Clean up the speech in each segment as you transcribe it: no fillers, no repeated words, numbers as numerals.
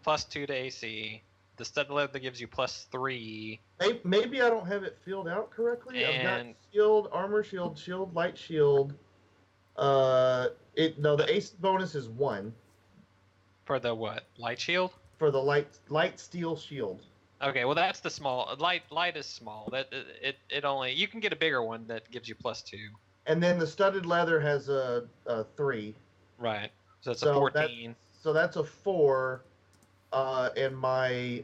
+2 to AC. The studded leather gives you +3. Maybe I don't have it filled out correctly. I've got And shield, armor, shield, light shield. The ace bonus is 1 for the what? Light shield? for the light steel shield. Okay, well that's the small. Light is small. That it only you can get a bigger one that gives you +2. And then the studded leather has a 3. Right. So it's a So 14. that's a 4. And my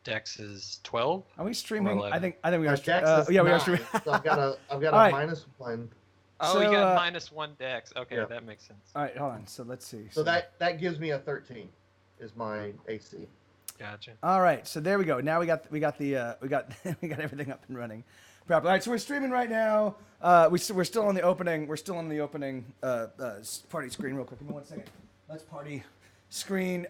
Dex is 12. Are we streaming? I think we my are. dex is Yeah, we are 9, streaming. so I've got a All -1. Oh, So, you got -1 Dex. Okay, yeah. that makes sense. All right, hold on. So let's see. So that gives me a 13. Is my AC. Gotcha. All right, so there we go. Now we got we got everything up and running properly. All right, so we're streaming right now. We're still on the opening. We're still on the opening party screen. Real quick, give me 1 second. Let's party screen.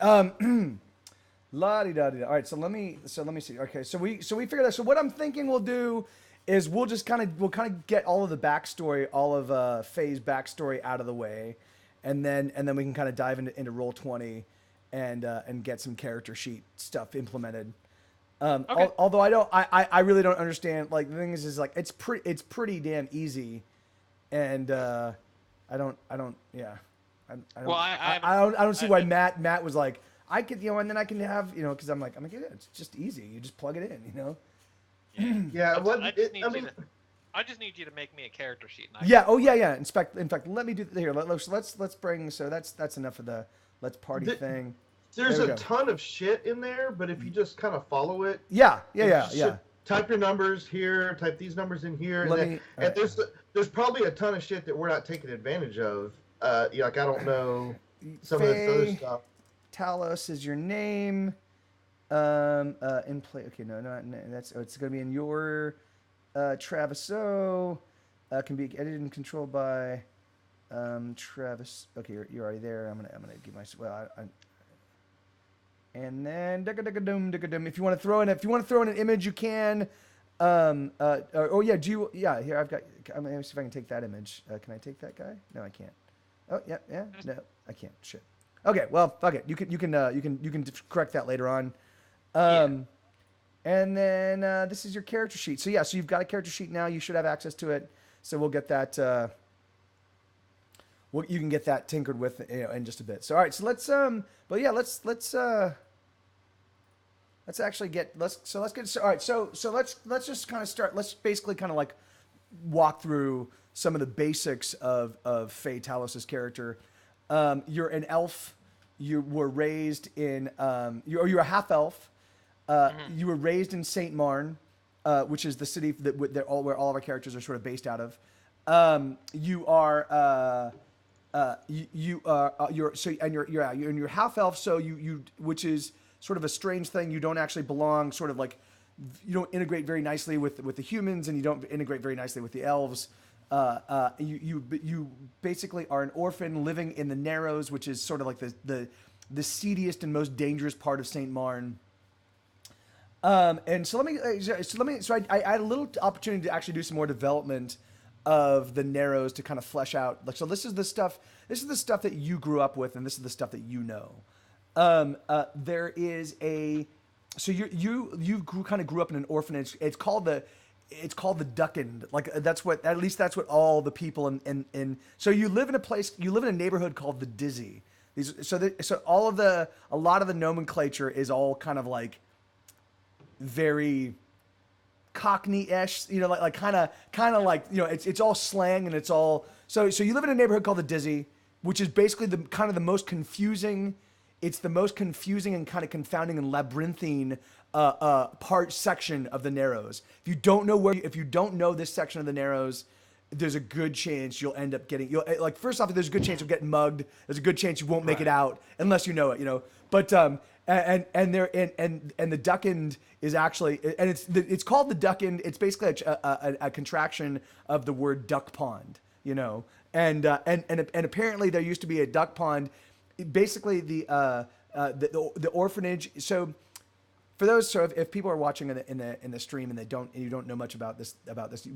La di da di da. All right, so let me see. Okay, so we figured that. So what I'm thinking we'll do is we'll kind of get all of the backstory, all of Faye's backstory out of the way, and then we can kind of dive into Roll20 and get some character sheet stuff implemented. Okay. Although I really don't understand. Like the thing is like it's pretty damn easy, and I don't see why Matt was like I could and then I can have because I'm like yeah, it's just easy. You just plug it in, Yeah. I just need you to make me a character sheet. Yeah. Oh yeah. In fact, let me do here. Let's bring. So that's enough of the let's party thing. There's a ton of shit in there, but if you just kind of follow it. Yeah. Type your numbers here. Type these numbers in here. There's probably a ton of shit that we're not taking advantage of. Like I don't know some of this other stuff. Talos is your name. In play. Okay, no, it's gonna be in your Traviso. Can be edited and controlled by Travis. Okay, you're already there. I'm gonna give my and then if you want to throw in an image, you can. Here I've got. I'm gonna see if I can take that image. Can I take that guy? No, I can't. Oh yeah. No, I can't. Shit. Okay, well, fuck it. You can correct that later on. And then this is your character sheet. So yeah, so you've got a character sheet now. You should have access to it. So we'll get that. You can get that tinkered with in just a bit. So all right, so let's actually get all right. So let's just kind of start. Let's basically kind of like walk through some of the basics of Faye Talos' character. You're an elf. You were raised in. You're a half elf. You were raised in Saint Marn, which is the city where all of our characters are sort of based out of. You're half elf, so you which is sort of a strange thing. You don't actually belong. Sort of like you don't integrate very nicely with the humans, and you don't integrate very nicely with the elves. You basically are an orphan living in the Narrows, which is sort of like the seediest and most dangerous part of Saint Marn. And so I had a little opportunity to actually do some more development of the Narrows to kind of flesh out. Like, so this is the stuff that you grew up with, and this is the stuff that you know. There is you kind of grew up in an orphanage. It's called the Duckend. Like that's what all the people in so you live in a neighborhood called the Dizzy. A lot of the nomenclature is all kind of like very Cockney-ish, like kind of like, it's all slang and it's all, so you live in a neighborhood called the Dizzy, which is basically the most confusing. It's the most confusing and kind of confounding and labyrinthine section of the Narrows. If you don't know this section of the Narrows, there's a good chance you'll end up getting. First off, there's a good chance you'll get mugged. There's a good chance you won't make it out unless you know it. But and the Duckend is actually, and it's called the Duckend. It's basically a contraction of the word duck pond. And apparently there used to be a duck pond. Basically the orphanage. So for those, so if people are watching in the stream and you don't know much about this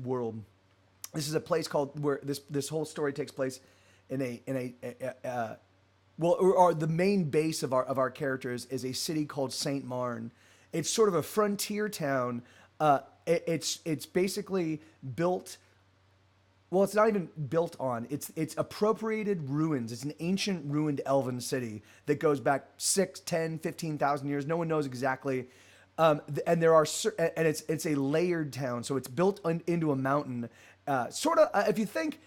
world, this is a place called where this whole story takes place in a well, or the main base of our characters is a city called Saint Marn. It's sort of a frontier town. It's basically built. Well, it's not even built on. It's appropriated ruins. It's an ancient ruined elven city that goes back 6, 10, 15,000 years. No one knows exactly. And there are and it's a layered town, so it's built into a mountain. Sort of if you think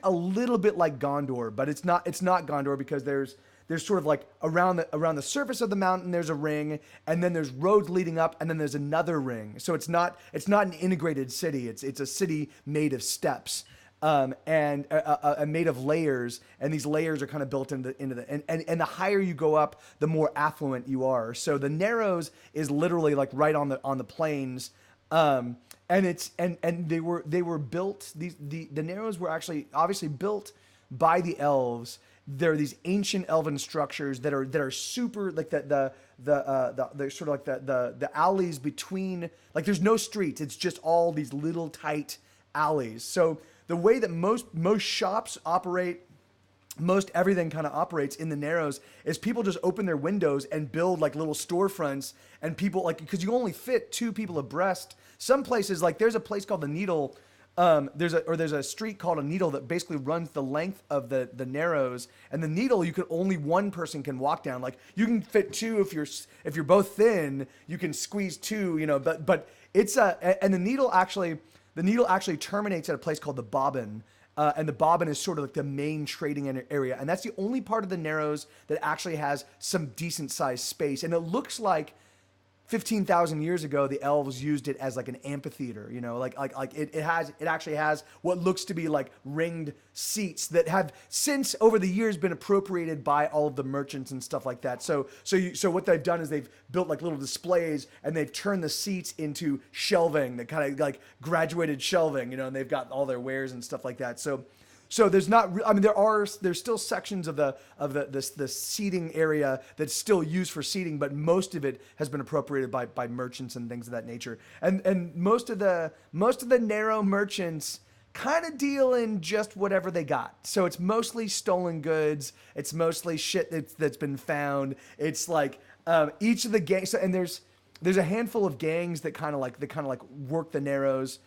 a little bit like Gondor, but it's not Gondor because there's sort of like around the surface of the mountain there's a ring, and then there's roads leading up, and then there's another ring. So it's not an integrated city. It's a city made of steps. And made of layers, and these layers are kind of built into the and the higher you go up, the more affluent you are. So the Narrows is literally like right on the plains, and they were built. The Narrows were actually obviously built by the elves. They're these ancient elven structures that are super like the sort of like the alleys between, like there's no streets. It's just all these little tight alleys. So the way that most shops operate, most everything kind of operates in the Narrows is people just open their windows and build like little storefronts, and people like, because you only fit 2 people abreast. Some places, like there's a place called the Needle. There's a street called a Needle that basically runs the length of the Narrows, and the Needle only one person can walk down. Like you can fit 2 if you're both thin, you can squeeze 2, you know. But it's and the Needle actually terminates at a place called the Bobbin. And the Bobbin is sort of like the main trading area. And that's the only part of the Narrows that actually has some decent sized space. And it looks like 15,000 years ago, the elves used it as like an amphitheater, you know, like it actually has what looks to be like ringed seats that have since over the years been appropriated by all of the merchants and stuff like that. So what they've done is they've built like little displays, and they've turned the seats into shelving, that kind of like graduated shelving, you know, and they've got all their wares and stuff like that. So there's not. I mean, there's still sections of the seating area that's still used for seating, but most of it has been appropriated by merchants and things of that nature. And most of the Narrow merchants kind of deal in just whatever they got. So it's mostly stolen goods. It's mostly shit that's been found. It's like each of the gangs. So, and there's a handful of gangs that kind of like work the Narrows.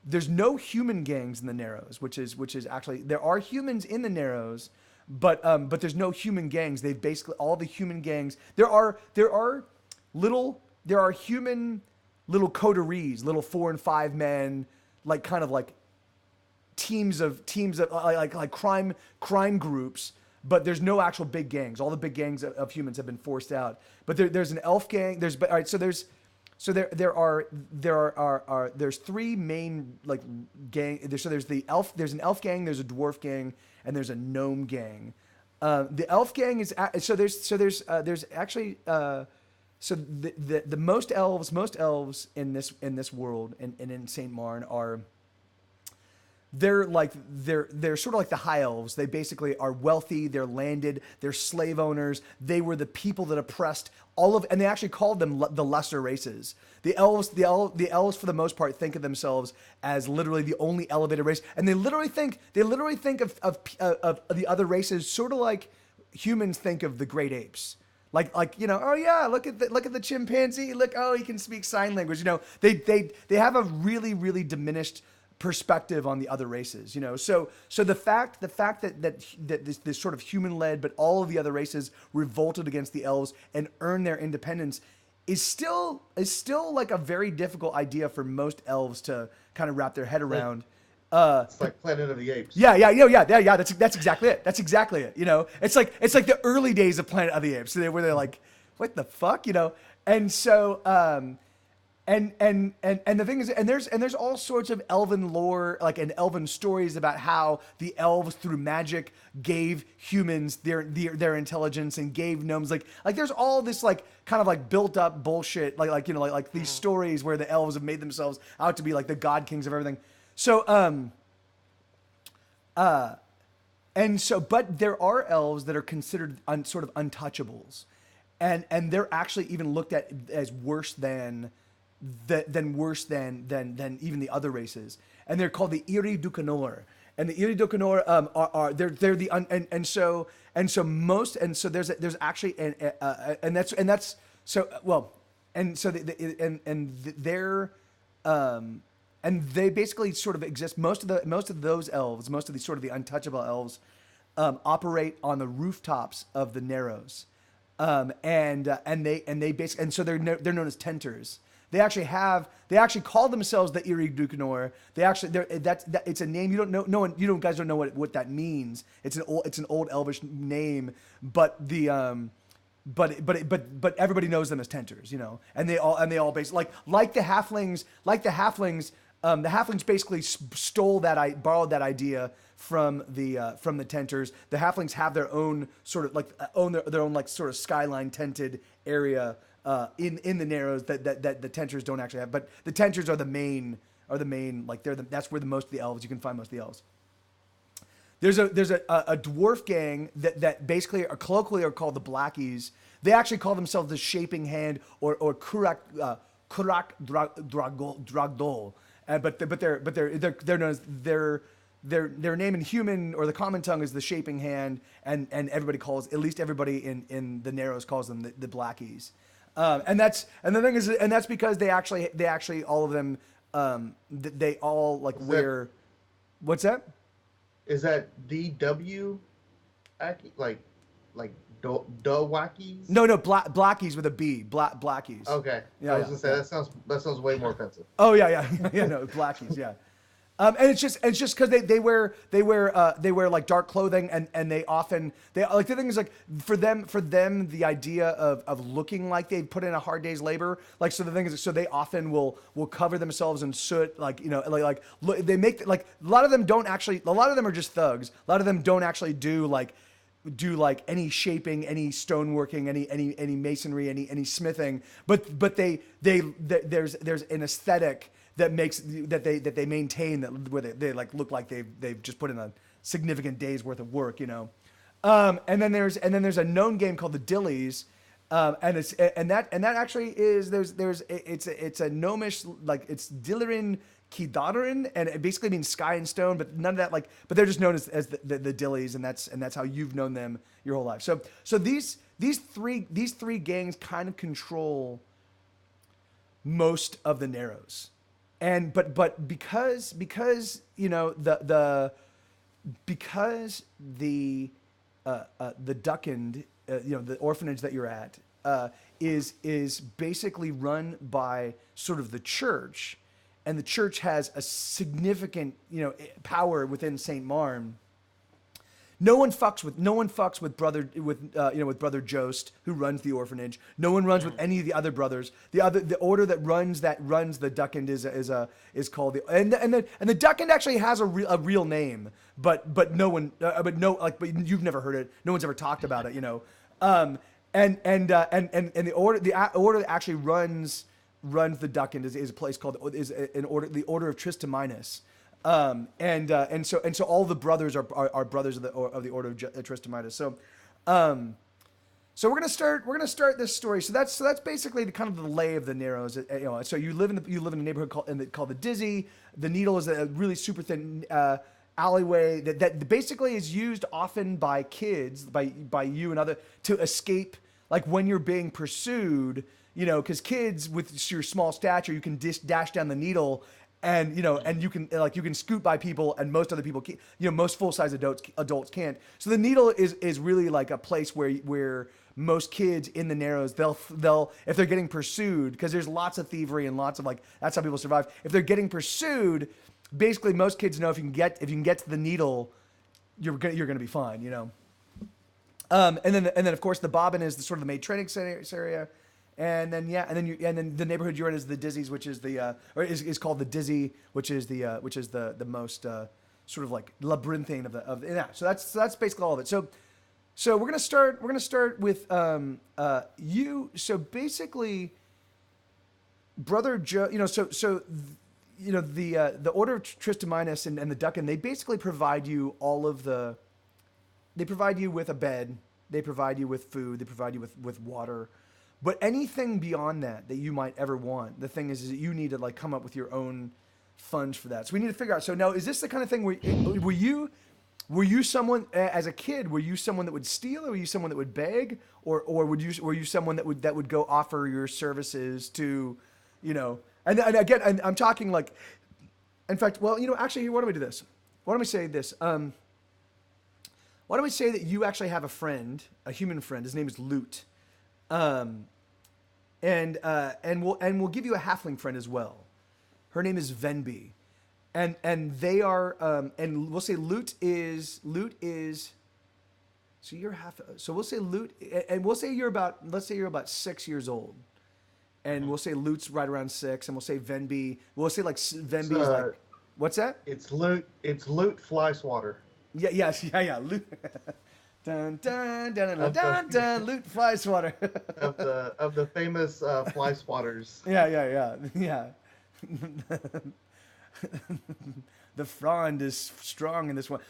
There's no human gangs in the Narrows, which is actually, there are humans in the Narrows, but there's no human gangs. They've basically, all the human gangs, there are human little coteries, little 4 and 5 men, like kind of like teams of like crime groups, but there's no actual big gangs. All the big gangs of humans have been forced out. But there's an elf gang. There's 3 main like gang. So there's an elf gang, there's a dwarf gang, and there's a gnome gang. The elf gang is there's actually the most elves in this world and in Saint Marn are. They're sort of like the high elves. They basically are wealthy. They're landed. They're slave owners. They were the people that oppressed and they actually called them the lesser races. The elves for the most part think of themselves as literally the only elevated race, and they literally think of the other races sort of like humans think of the great apes. Like you know, oh yeah, look at the chimpanzee. Look, oh, he can speak sign language. You know, they have a really really diminished perspective on the other races, you know. So the fact that this sort of human led, but all of the other races revolted against the elves and earned their independence is still like a very difficult idea for most elves to kind of wrap their head around. It's like Planet of the Apes. Yeah. That's exactly it. That's exactly it. You know, it's like the early days of Planet of the Apes, where they're like, what the fuck, you know? And so And the thing is, and there's all sorts of elven lore, like and elven stories about how the elves through magic gave humans their intelligence and gave gnomes like there's all this like kind of like built up bullshit like you know like these stories where the elves have made themselves out to be like the god kings of everything. So but there are elves that are considered sort of untouchables, and they're actually even looked at as worse than even the other races, and they're called the Iri Dukanor, and the Iridokanor are they're the there's actually and that's so well and so they're and they basically sort of exist. Most of those elves, most of the sort of the untouchable elves, operate on the rooftops of the Narrows, and they basically so they're known as tenters. They actually call themselves the Iridukanor. It's a name you don't know. No one, guys don't know what that means. It's an old Elvish name, but but everybody knows them as tenters, and they all basically like the halflings. The halflings basically borrowed that idea from the tenters. The halflings have their own sort of their own like sort of skyline tented area in the Narrows that the tenters don't actually have. But the tenters are the main that's where most of the elves, you can find most of the elves. There's a dwarf gang that basically colloquially are called the Blackies. They actually call themselves the Shaping Hand or Kurak Dragdol. But they're known as their name in human or the common tongue is the Shaping Hand, and everybody calls, at least everybody in the Narrows calls them the Blackies. And the thing is, and that's because they actually all of them they all wear. What's that? Is that DW? Like Dowackies? No, Blackies with a B. Blackies. Okay. Yeah, I was gonna say that sounds way more offensive. Oh yeah, no, Blackies, yeah. And it's just because they wear like dark clothing and they the thing is for them the idea of looking like they put in a hard day's labor, so the thing is, so they often will cover themselves in soot, they make a lot of them are just thugs. A lot of them don't actually do any shaping, any stoneworking, any masonry, any smithing, but there's an aesthetic that makes that they maintain where they look like they've just put in a significant day's worth of work, and then there's a known game called the Dillies, and that actually is it's a gnomish, it's Dillerin Kidarin, and it basically means sky and stone, but none of that but they're just known as the Dillies, and that's how you've known them your whole life. So these three gangs kind of control most of the Narrows. And but because the Duckend, the orphanage that you're at, is basically run by sort of the church, and the church has a significant power within Saint Marm. No one fucks with brother Jost, who runs the orphanage. No one runs with any of the other brothers. The order that runs the Duckend is called and the Duckend actually has a real name, but no one but you've never heard it. No one's ever talked about it, and the order that actually runs the Duckend is a place called the Order of Tristaminus. And so all the brothers are brothers of the Order of Tristaminus. So we're gonna start this story. So that's basically the kind of the lay of the Narrows. So you live in a neighborhood called the Dizzy. The Needle is a really super thin alleyway that basically is used often by kids, by you and other, to escape when you're being pursued. Because kids with your small stature, you can dash down the Needle. And you can scoot by people, and most other people can't, most full-size adults can't. So the Needle is really like a place where most kids in the Narrows, they'll if they're getting pursued, because there's lots of thievery and lots of that's how people survive. If they're getting pursued, basically most kids know if you can get to the Needle, you're gonna be fine, and then of course the Bobbin is the sort of the main training area. And then the neighborhood you're in is the Dizzies, which is is called the Dizzy, which is the most sort of labyrinthine of yeah. So that's basically all of it. So we're gonna start with you. So basically, Brother Joe, the Order of Tristaminus and the Duckend, they basically provide you they provide you with a bed, they provide you with food, they provide you with water. But anything beyond that you might ever want, the thing is that you need to come up with your own funds for that. So we need to figure out. So now, is this the kind of thing where were you someone as a kid? Were you someone that would steal, or were you someone that would beg, or were you someone that would go offer your services to, And again, I'm talking like, in fact, well, actually, why don't we do this? Why don't we say this? Why don't we say that you actually have a friend, a human friend? His name is Loot, and we'll give you a halfling friend as well. Her name is Venby. And they are and we'll say Loot is so you're so we'll say Loot, and we'll say let's say you're about 6 years old, and we'll say Loot's right around 6, and we'll say we'll say like Venby's like, what's that? It's Loot Fly Swatter. Yeah, Loot. Dun dun dun dun dun dun. Loot Fly Swatter. of the famous fly swatters. Yeah. The frond is strong in this one.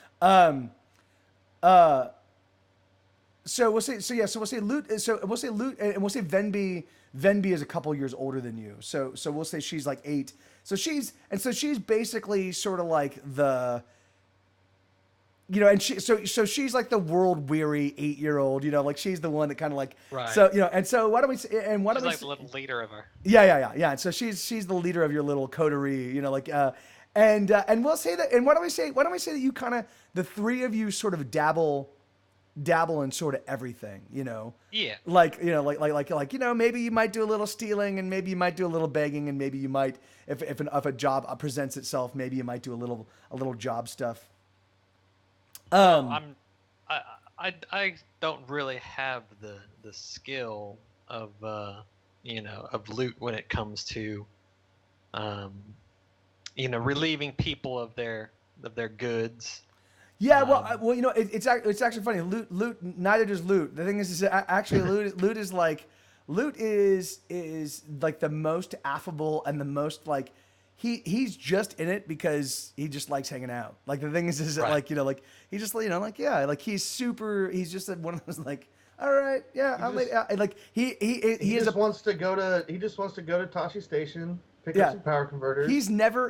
So we'll say Loot. So we'll say Loot, and we'll say Venby. Venby is a couple years older than you. So we'll say she's like 8. So she's basically sort of like the. And she's like the world weary 8-year-old. Like she's the one that kind of like. Right. So and so why don't we say and what she's do we like the little leader of her. Yeah. And so she's the leader of your little coterie. And we'll say that. And why don't we say that you kind of, the three of you sort of dabble in sort of everything. Yeah. Like maybe you might do a little stealing, and maybe you might do a little begging, and maybe you might if a job presents itself, maybe you might do a little job stuff. I don't really have the skill of of loot when it comes to relieving people of their goods. Yeah, well, it's actually funny. Loot. Neither does Loot. The thing is actually Loot is like the most affable and the most like. He's just in it because he just likes hanging out. Like the thing is right. like he just he's super. He's just one of those like, all right, yeah, he just wants to go to Tashi Station, pick up some power converters. He's never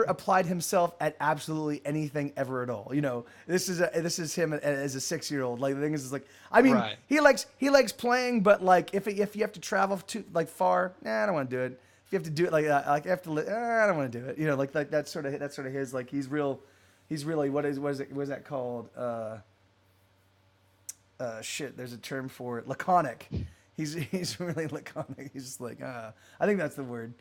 applied himself at absolutely anything ever at all. This is him as a 6-year-old. Like the thing is like, I mean, right. he likes playing, but like if you have to travel to like far, I don't want to do it. If you have to do it I don't want to do it. Like that's sort of his, like he's really what is that called? Shit, there's a term for it. Laconic. He's really laconic. He's just like, I think that's the word.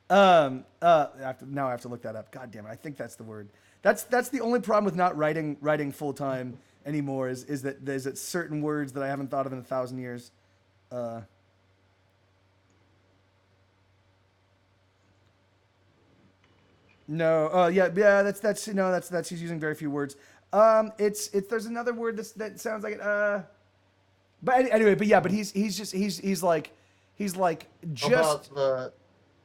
Now I have to look that up. God damn it. I think that's the word. That's the only problem with not writing full time anymore is that there's certain words that I haven't thought of in 1,000 years. No. That's he's using very few words. There's another word that sounds like it. But anyway, but he's like just about the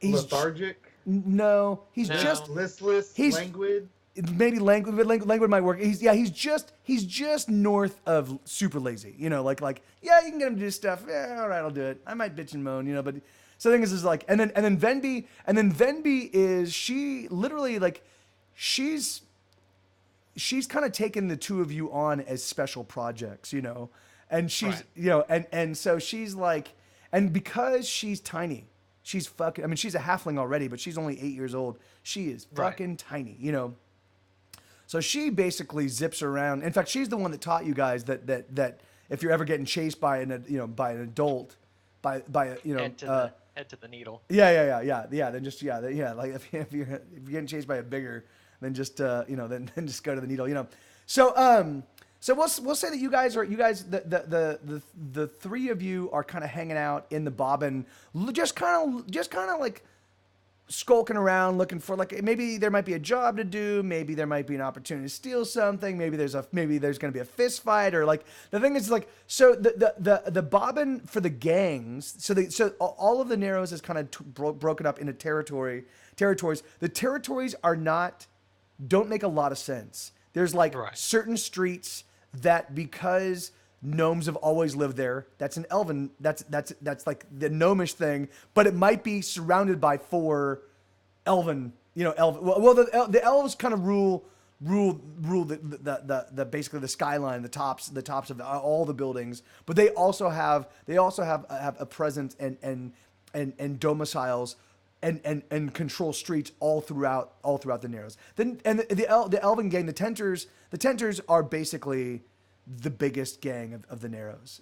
lethargic. No, he's just listless. Languid. Maybe languid might work. He's just north of super lazy. You can get him to do stuff. Yeah, all right, I'll do it. I might bitch and moan. But. So the thing is like, and then Venby is, she literally like, she's kind of taken the two of you on as special projects, and she's, right. And so she's like, and because she's tiny, she's fucking, I mean, she's a halfling already, but she's only 8 years old. She is fucking right. tiny, So she basically zips around. In fact, she's the one that taught you guys that if you're ever getting chased by an adult, by head to the needle. Yeah. Then just like if you're getting chased by a bigger, then just then just go to the needle. So we'll say that you guys the three of you are kind of hanging out in the bobbin, just kind of like skulking around looking for, like, maybe there might be a job to do, maybe there might be an opportunity to steal something, maybe there's going to be a fist fight, or like the thing is like, so the bobbin for the gangs, so all of the Narrows is kind of broken up into territories. The territories don't make a lot of sense. There's like right. certain streets that, because gnomes have always lived there, that's an elven, that's like the gnomish thing, but it might be surrounded by 4 elven Well, the elves kind of rule the basically the skyline, the tops of all the buildings, but they also have a presence and domiciles and control streets all throughout the Narrows. Then and the Elven gang, the Tenters are basically the biggest gang of the Narrows.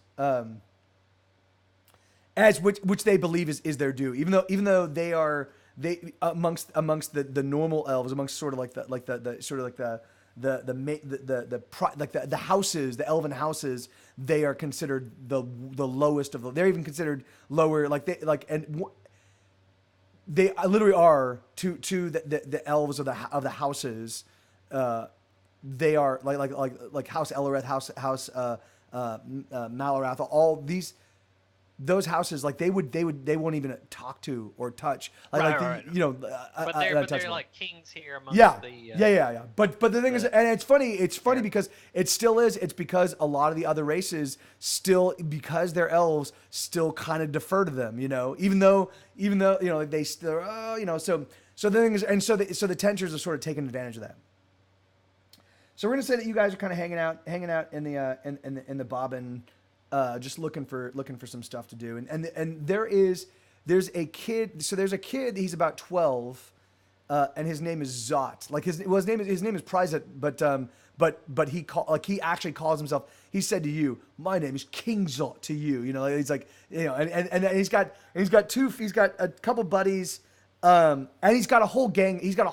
As which they believe is their due, even though they amongst the normal elves, amongst sort of like the houses, the elven houses, they are considered the lowest of the. They're even considered lower, they literally are to the elves of the houses. They are like House Ellereth, House Malarath, all these. Those houses, they won't even talk to or touch, right. But they're like kings here amongst the. Yeah. But the thing is, and it's funny because it still is. It's because a lot of the other races still, because they're elves, still kind of defer to them. Even though they still so the thing is, and so the Tenters are sort of taking advantage of that. So we're gonna say that you guys are kind of hanging out in the Bobbin. Just looking for some stuff to do, and there's a kid. So there's a kid. He's about 12, and his name is Zot. His name is Prizet, but he actually calls himself. He said to you, "My name is King Zot." To you, he's like, and he's got a couple buddies, and he's got a whole gang. He kind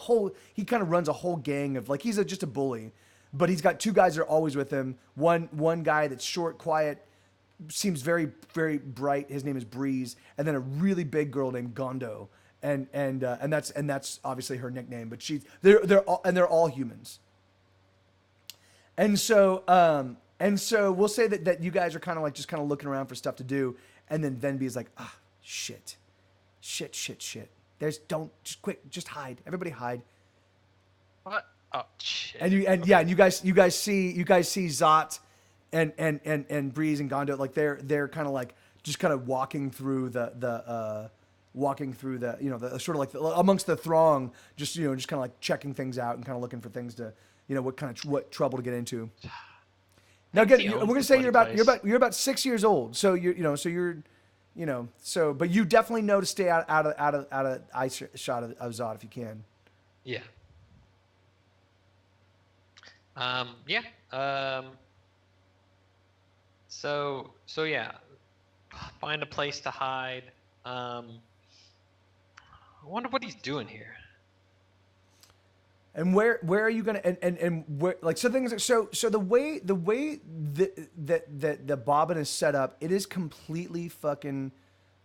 of runs a whole gang of he's just a bully, but he's got two guys that are always with him. One guy that's short, quiet. Seems very, very bright. His name is Breeze, and then a really big girl named Gondo, and that's obviously her nickname. But they're all humans, and so we'll say that you guys are kind of just kind of looking around for stuff to do, and then Venby is like, shit. Just hide. Everybody hide. What? Oh shit. And you guys see Zot. And Breeze and Gondo, they're kind of just kind of walking through the sort of amongst the throng, just kind of checking things out and kind of looking for things to, what trouble to get into. Now again, we're gonna say you're about 6 years old, so but you definitely know to stay out of eye shot of Zod if you can. Yeah. Yeah. So yeah, find a place to hide. I wonder what he's doing here. And where are you gonna and where so things so the way that the Bobbin is set up, it is completely fucking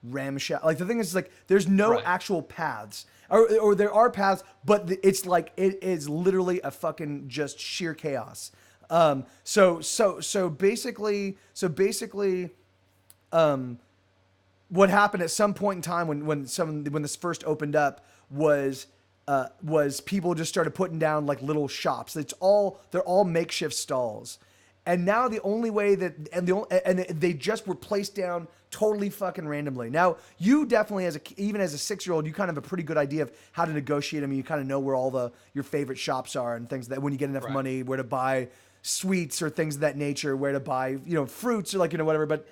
ramshackle. The thing is there's no actual paths, or there are paths, but it's it is literally a fucking just sheer chaos. So basically, what happened at some point in time when this first opened up was people just started putting down little shops. They're all makeshift stalls, and now the only way and they just were placed down totally fucking randomly. Now you definitely even as a 6-year-old, you kind of have a pretty good idea of how to negotiate them. You kind of know where all your favorite shops are and things that when you get enough money, where to buy sweets or things of that nature, where to buy fruits or whatever, but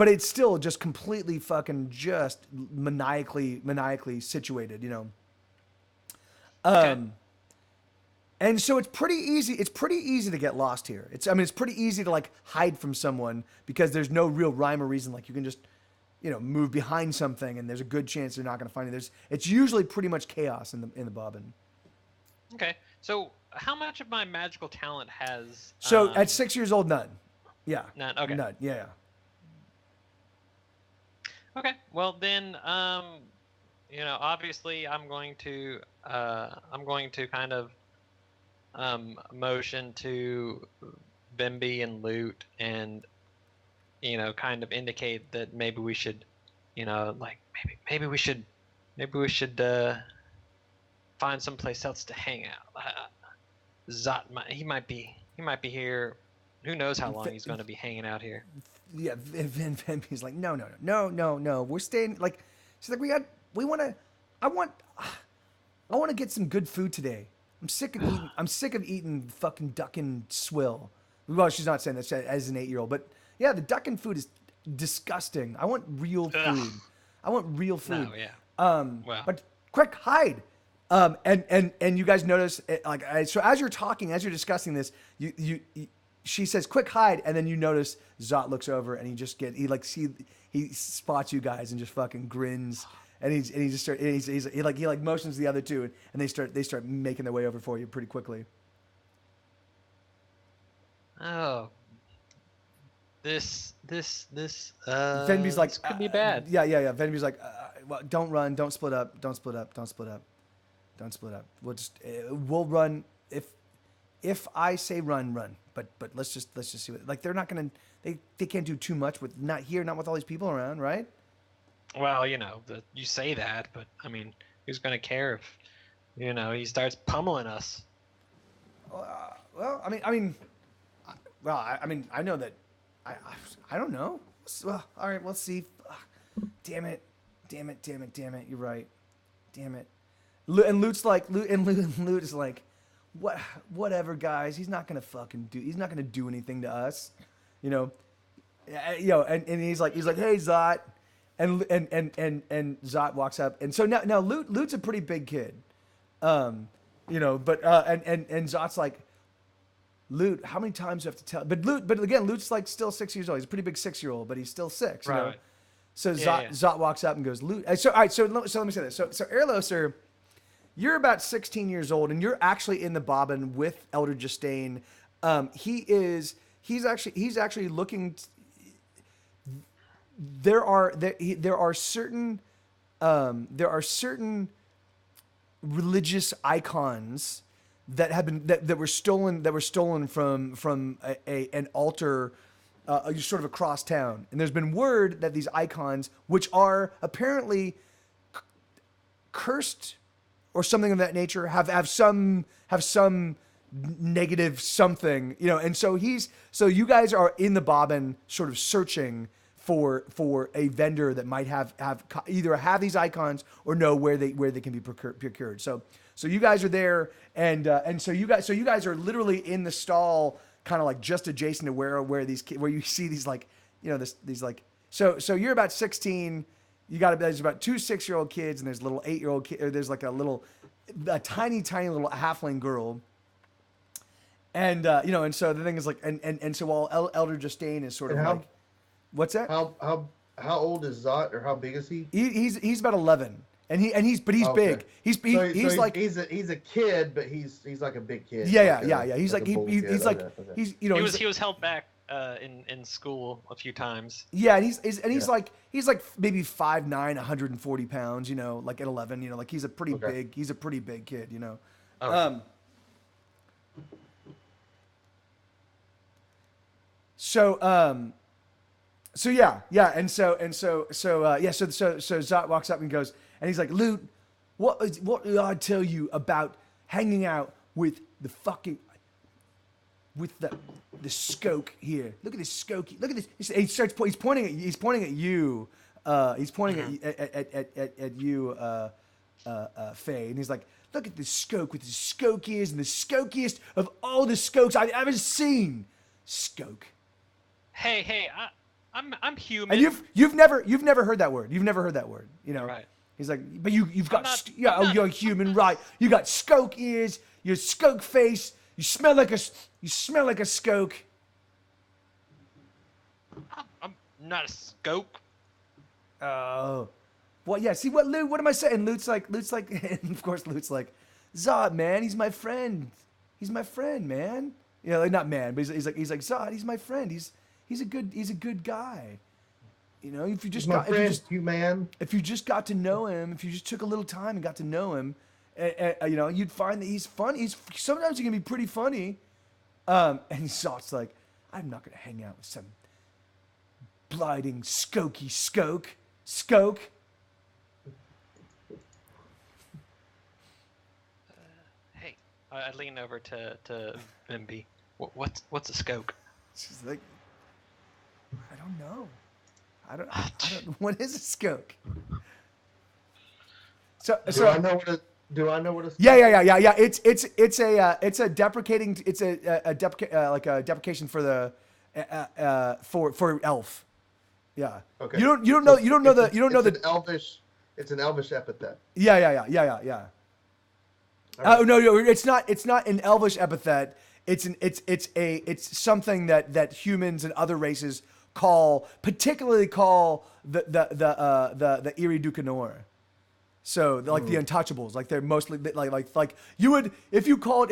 it's still just completely fucking just maniacally situated, Okay. And so it's pretty easy to get lost here. It's pretty easy to hide from someone because there's no real rhyme or reason. You can just move behind something and there's a good chance they're not going to find you. It's usually pretty much chaos in the Bobbin. Okay. So how much of my magical talent has? So at 6 years old, none. Yeah. None. Okay. None. Yeah. Okay. Well then, obviously I'm going to kind of motion to Bimby and Loot and kind of indicate that maybe we should, maybe we should find someplace else to hang out. Zot, he might be here. Who knows how long he's going to be hanging out here? Yeah, Venby's like, no. We're staying. She's like, we want to. I want to get some good food today. I'm sick of eating fucking duck and swill. Well, she's not saying that as an 8-year-old, but yeah, the duck and food is disgusting. I want real food. Ugh. I want real food. No, yeah. Well. But quick, hide. And you guys notice so as you're talking, as you're discussing this, she says, "Quick, hide," and then you notice Zot looks over and he spots you guys and just fucking grins. And he motions the other two, and they start making their way over for you pretty quickly. Oh, this Venby's like, this could be bad. Yeah. Venby's like, well, don't run, don't split up. We'll run if I say run. But let's just see what, like, they're not gonna, they can't do too much with not with all these people around, right? Well, you say that, but I mean, who's gonna care if, he starts pummeling us? Well, I know that. I don't know. Well, all right, we'll see. Damn it! You're right. Damn it. And Loot is like, whatever, guys. He's not gonna do anything to us, And he's like, hey, Zot. And Zot walks up, and so now Loot's a pretty big kid, but and Zot's like, Loot, how many times do you have to tell? But again, Loot's like still 6 years old. He's a pretty big 6-year-old, but he's still 6. You know? Right. So Zot walks up and goes, Loot. So all right, so let me say this. So Erloser, you're about 16 years old, and you're actually in the bobbin with Elder Justine. He's actually looking. There are certain religious icons that were stolen from an altar sort of across town, and there's been word that these icons, which are apparently cursed or something of that nature, have some negative something, and so you guys are in the bobbin sort of searching for a vendor that might either have these icons or know where they can be procured. So you guys are there, and so you guys are literally in the stall, kind of like just adjacent to where you see these, like, these like, so you're about 16. There's about 2 6-year-old kids, and there's a little 8-year-old kid, or there's like a tiny little halfling girl. And and so the thing is like, and so while Elder Justine is sort of like, what's that? How old is Zot, or how big is he? He's about 11, he's big. He's a kid, but he's like a big kid. Yeah. He's like he was held back in school a few times. Yeah, and he's like maybe 5'9", 140 pounds. Like at 11, like he's a pretty big kid. Okay. So Zot walks up and goes, and he's like, Loot, what did I tell you about hanging out with the skoke here? Look at this skoke. Look at this. He's pointing at you. He's pointing at you, Faye, and he's like, look at this skoke with the skoke ears and the skokiest of all the skokes I've ever seen. Skoke. Hey, I'm human. And you've never heard that word. You've never heard that word. Right. He's like, but you've got you're human, right? You got skoke ears. You're skoke face. You smell like a skoke. I'm not a skoke. Oh, well, yeah. See what am I saying? Loot's like, and of course Loot's like, Zod, man, he's my friend. He's my friend, man. Like, not man, but he's like Zod, he's my friend. He's a good guy. If you just got to know him, if you just took a little time and got to know him, you'd find that he's fun. Sometimes he can be pretty funny. And Zot's like, I'm not gonna hang out with some blinding skokey skoke. Hey, I lean over to Bimby. What's a skoke? She's like, I don't know. I don't. What is a skoke? Do I know what a Do I know what a Yeah. It's a deprecating. It's like a deprecation for the for elf. Yeah. Okay. You don't So know the it's an elvish epithet. Yeah. All No, it's not. It's not an elvish epithet. It's something that humans and other races particularly call the Iri Dukanor. So like the untouchables, like they're mostly like you would if you called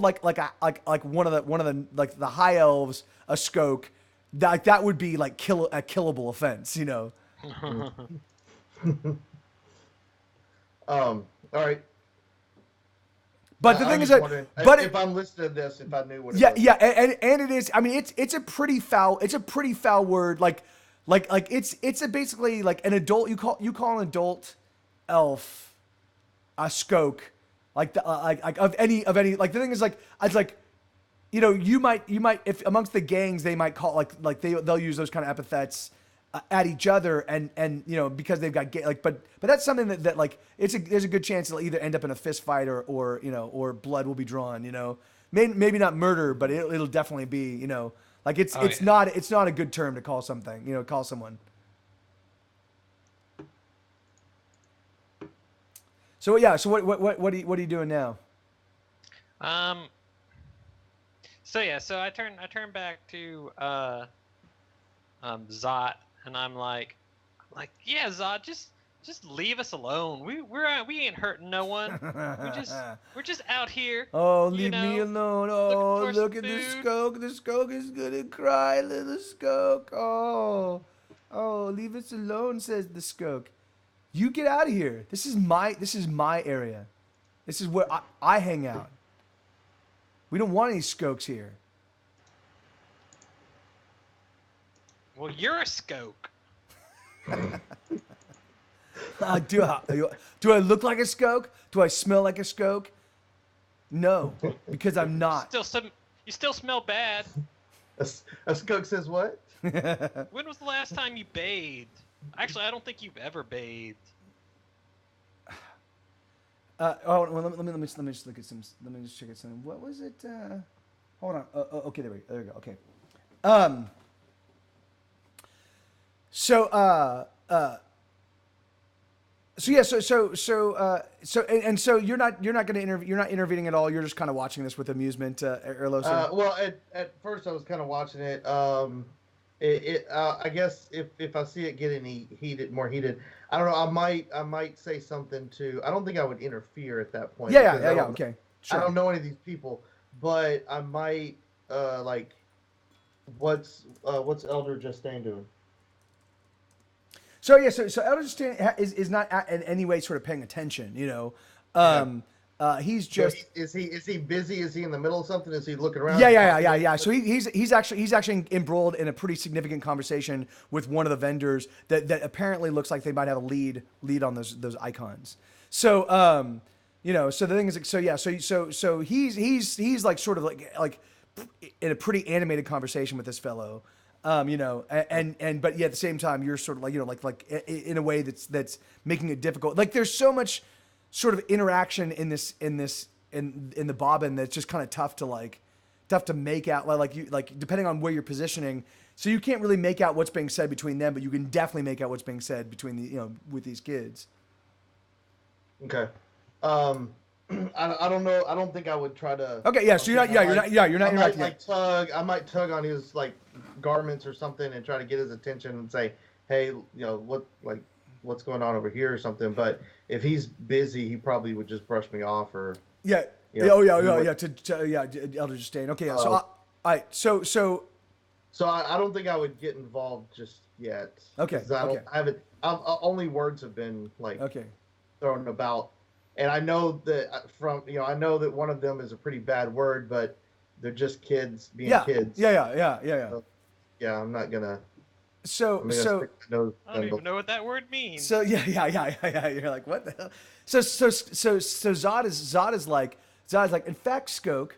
like one of the like the high elves a skoke, that would be like a killable offense, you know. All right. But the thing is that, if I'm listening to this, if I knew what it was. Yeah, and it is. I mean, it's a pretty foul. It's a pretty foul word. Like it's a basically like an adult. You call an adult elf a skoke, like of any like the thing is like it's like, you know, you might if amongst the gangs they might call like they'll use those kind of epithets at each other and you know, because they've got but that's something that like there's a good chance it'll either end up in a fist fight or you know, or blood will be drawn, you know, maybe not murder, but it'll definitely be, you know, like it's not a good term to call something, you know, call someone. So yeah, so what are you doing now? So I turn back to Zot, and I'm like, yeah, Zot, just leave us alone. We ain't hurting no one. We're just out here. Oh, leave me alone. Oh, look at the skoke. The skoke is gonna cry, little skoke. Oh, leave us alone, says the skoke. You get out of here. This is my area. This is where I hang out. We don't want any skokes here. Well, you're a skoke. Do I look like a skoke? Do I smell like a skoke? No, because I'm not. You still smell bad. A skoke says what? When was the last time you bathed? Actually, I don't think you've ever bathed. Well, let me just look at some. Let me just check out some. What was it? Hold on. Okay, there we go. Okay. So you're not going to intervene. You're not intervening at all. You're just kind of watching this with amusement, Erlos. Well, at first I was kind of watching it. I guess if I see it get more heated, I don't know. I might say something to. I don't think I would interfere at that point. Yeah. Okay. Sure. I don't know any of these people, but I might like. What's Elder Justine doing? So Elder Justine is not in any way sort of paying attention. You know. He's just. So is he busy? Is he in the middle of something? Is he looking around? Yeah. So he's actually embroiled in a pretty significant conversation with one of the vendors that apparently looks like they might have a lead on those icons. So you know, so the thing is, so he's like sort of like in a pretty animated conversation with this fellow. You know, and but yeah, at the same time, you're sort of like, you know, like in a way that's making it difficult. Like there's so much sort of interaction in the bobbin that's just kind of tough to make out, like depending on where you're positioning. So you can't really make out what's being said between them, but you can definitely make out what's being said between the, you know, with these kids. Okay. I don't know. I don't think I would try to. Okay, yeah. So you're not interacting. I might tug on his like garments or something and try to get his attention and say, hey, you know, what's going on over here or something. But if he's busy, he probably would just brush me off or. Yeah. You know, Elder Justine. Okay. Yeah. So I don't think I would get involved just yet. Okay. Only words have been like thrown about. And I know that I know that one of them is a pretty bad word, but they're just kids being kids. Yeah. So, yeah, I'm not gonna. So I don't even know what that word means. So yeah. You're like, what the hell? So Zod is like, in fact, Skoke,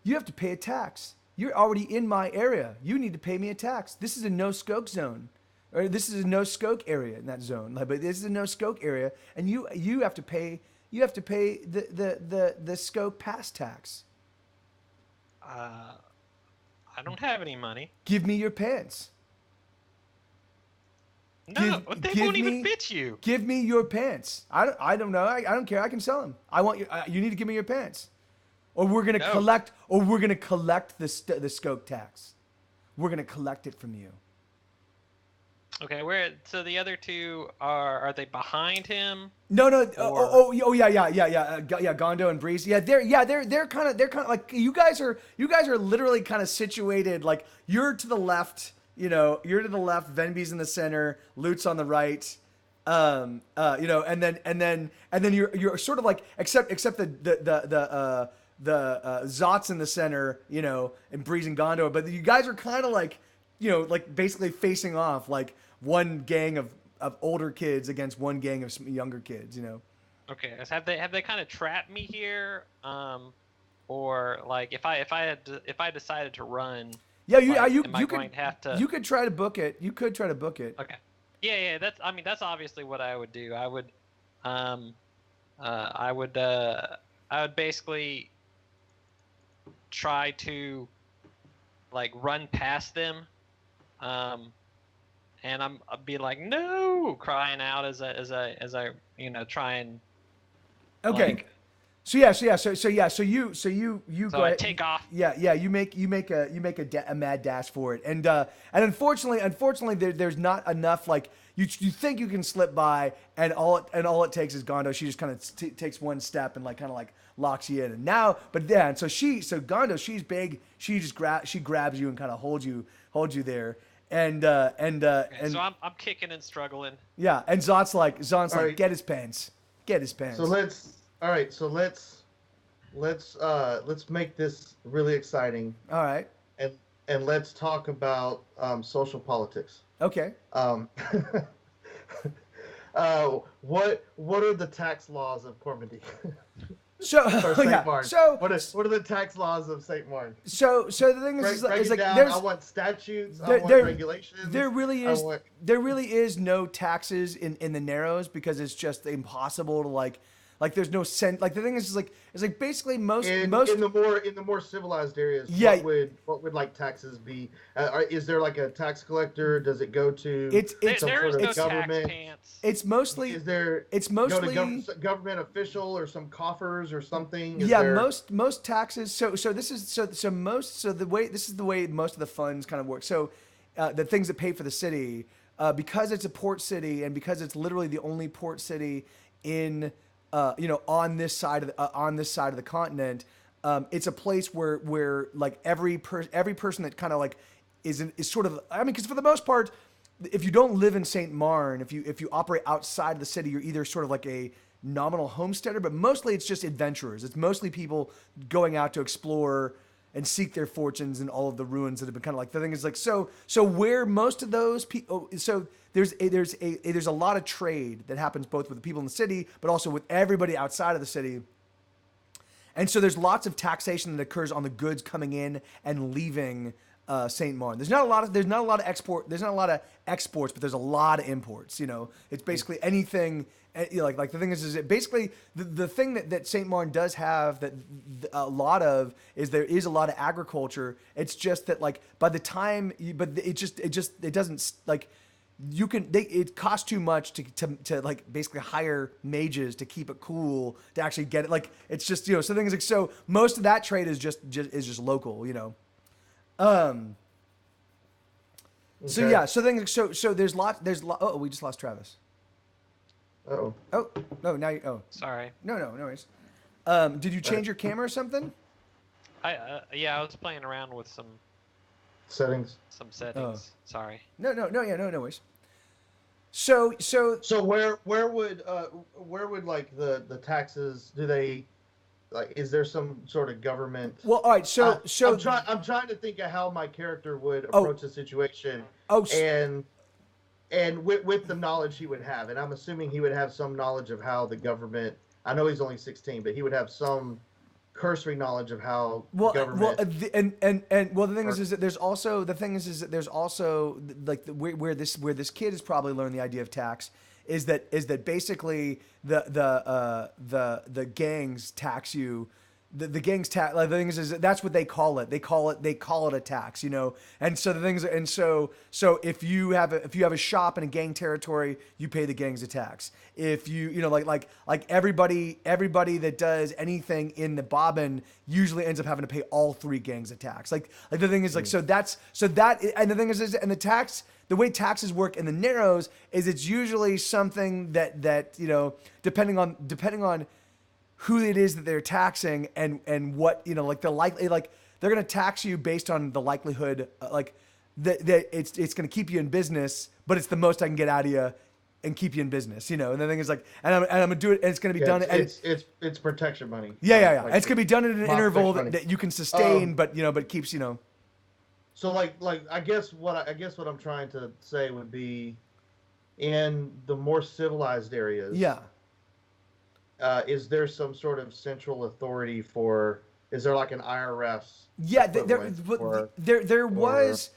you have to pay a tax. You're already in my area. You need to pay me a tax. This is a no Skoke zone. or this is a no scope area in that zone. Like, but this is a no scope area, and you have to pay the scope pass tax. I don't have any money. Give me your pants. No, they won't even fit you. Give me your pants. I don't know. I don't care. I can sell them. I want you. You need to give me your pants, or we're gonna collect. Or we're gonna collect the scope tax. We're gonna collect it from you. Okay, so the other two are they behind him? No. Yeah. Gondo and Breeze. Yeah, they're kind of like you guys are literally kind of situated like you're to the left. You know, you're to the left. Venby's in the center. Loot's on the right. You know, and then you're sort of like except the Zot's in the center. You know, and Breeze and Gondo. But you guys are kind of like, you know, like basically facing off like one gang of older kids against one gang of younger kids. You know. Okay, so have they kind of trapped me here? Or like if I decided to run. Yeah, you could have to. You could try to book it. You could try to book it. Okay. Yeah. That's obviously what I would do. I would basically try to like run past them, and I'd be like no, crying out as I you know try and. Okay. Like, So you go ahead. Take off. Yeah. You make a mad dash for it, and unfortunately, there's not enough. Like you think you can slip by, and all it takes is Gondo. She just kind of takes one step and like kind of like locks you in, and now, but yeah, and so Gondo, she's big. She just grabs you and kind of holds you there, and so I'm kicking and struggling. Yeah, and Zot's like right. get his pants. So let's make this really exciting. All right. And let's talk about social politics. Okay. What are the tax laws of Cormandy? So Saint Martin. So what are the tax laws of Saint Martin? So the thing is Break like down. there's I want statutes. I want regulations. There really is no taxes in the Narrows because it's just impossible to like there's no sense. Like the thing is like it's like basically most in the more civilized areas. Yeah. What would like taxes be? Is there like a tax collector? Does it go to some sort of government? It's mostly go to government official or some coffers or something? Most taxes. So this is the way most of the funds kind of work. So the things that pay for the city, because it's a port city and because it's literally the only port city in on this side of the continent, it's a place where like every person that kind of like is sort of, I mean, because for the most part, if you don't live in Saint Marn, if you operate outside the city, you're either sort of like a nominal homesteader, but mostly it's just adventurers. It's mostly people going out to explore and seek their fortunes in all of the ruins that have been kind of like, the thing is like, so where most of those people, so there's a lot of trade that happens both with the people in the city, but also with everybody outside of the city. And so there's lots of taxation that occurs on the goods coming in and leaving Saint Martin. There's not a lot of exports, but there's a lot of imports. You know, it's basically anything. Like the thing is it basically the thing that Saint Martin does have that a lot of is there is a lot of agriculture. It's just that like by the time, it doesn't like. It costs too much to like basically hire mages to keep it cool to actually get it. Like it's just, so the thing is like, so most of that trade is just local, Okay. So yeah, so things so we just lost Travis. Oh no, now you Sorry. No worries. Did you change your camera or something? I was playing around with some settings. Sorry. No worries. So where would like the taxes, do they, like, is there some sort of government? Well, all right. So I'm trying to think of how my character would approach the situation. And with the knowledge he would have, and I'm assuming he would have some knowledge of how the government. I know he's only 16, but he would have some cursory knowledge of how Well, government. well, the thing is that there's also that there's also like where this kid has probably learned the idea of tax is that basically the gangs tax you. The gangs tax. Like the thing is that that's what they call it. They call it a tax, you know. And so the things and so if you have a shop in a gang territory, you pay the gangs a tax. If you know like everybody that does anything in the bobbin usually ends up having to pay all three gangs a tax. Like the thing is like so that and the thing is and the tax. The way taxes work in the Narrows is it's usually something that you know depending on who it is that they're taxing and what you know like the likely like they're going to tax you based on the likelihood like that it's going to keep you in business, but it's the most I can get out of you and keep you in business, you know. And the thing is like and I'm going to do it and it's going to be done It's protection money. Yeah. Like, it's going to be done in an interval money. that you can sustain, but keeps, you know. So like I guess what I'm trying to say would be in the more civilized areas. Yeah. Is there some sort of central authority for? Is there like an IRS? Yeah, there was.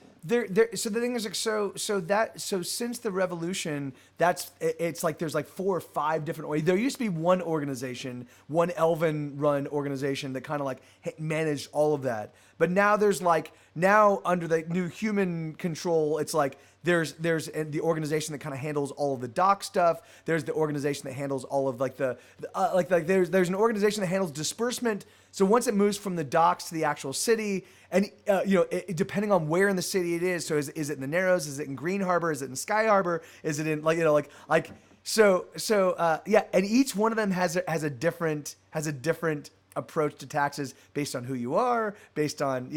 So the thing is like so since the revolution, it's like there's like 4 or 5 different. There used to be one organization, one elven run organization that kind of like managed all of that. But now there's like under the new human control, it's like there's the organization that kind of handles all of the dock stuff. There's the organization that handles all of like there's an organization that handles disbursement. So once it moves from the docks to the actual city, and depending on where in the city it is, so is it in the Narrows? Is it in Green Harbor? Is it in Sky Harbor? Is it in and each one of them has a different approach to taxes based on who you are, based on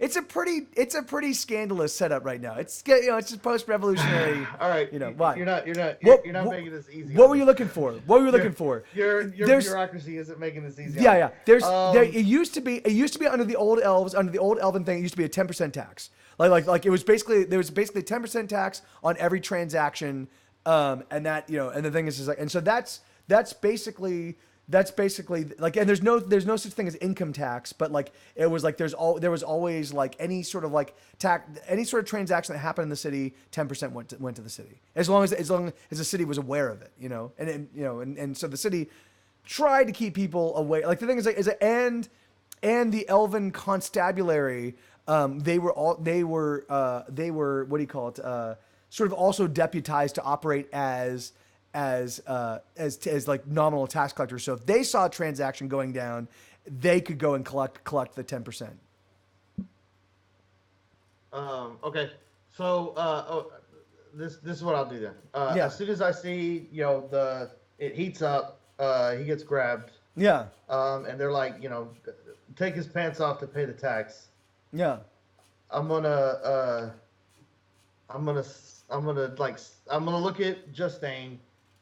it's a pretty scandalous setup right now. It's just post-revolutionary. All right, why you're not making this easy. What were you looking for? Your bureaucracy isn't making this easy. Yeah. It used to be under the old elves, under the old elven thing. It used to be a 10% tax. Like it was basically there was basically 10% tax on every transaction. And that and the thing is like and so that's basically like, and there's no such thing as income tax, but like it was like there was always like any sort of transaction that happened in the city, 10% went to the city, as long as the city was aware of it, and so the city tried to keep people away. Like the thing is and the elven constabulary, they were what do you call it, sort of also deputized to operate as like nominal tax collectors. So if they saw a transaction going down, they could go and collect the 10%. Okay. So this is what I'll do then. As soon as I see it heats up, he gets grabbed. Yeah. And they're like take his pants off to pay the tax. Yeah. I'm gonna look at Justine.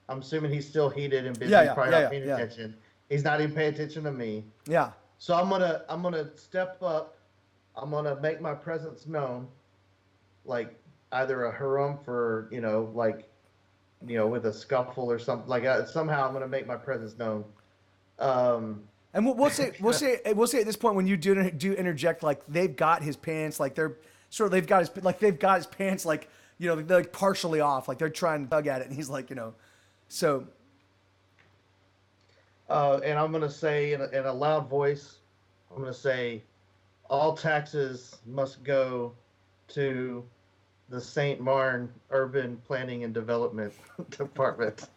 I'm assuming he's still heated and busy. He's probably not paying attention. He's not even paying attention to me. Yeah. So I'm gonna step up. I'm gonna make my presence known, like either a harumph or with a scuffle or something like that. Somehow I'm gonna make my presence known. And we'll say at this point when you do interject, like they've got his pants, like they've got his pants like they're like partially off, like they're trying to tug at it, and he's like so. And I'm gonna say in a loud voice, I'm gonna say, all taxes must go to the St. Marn Urban Planning and Development Department.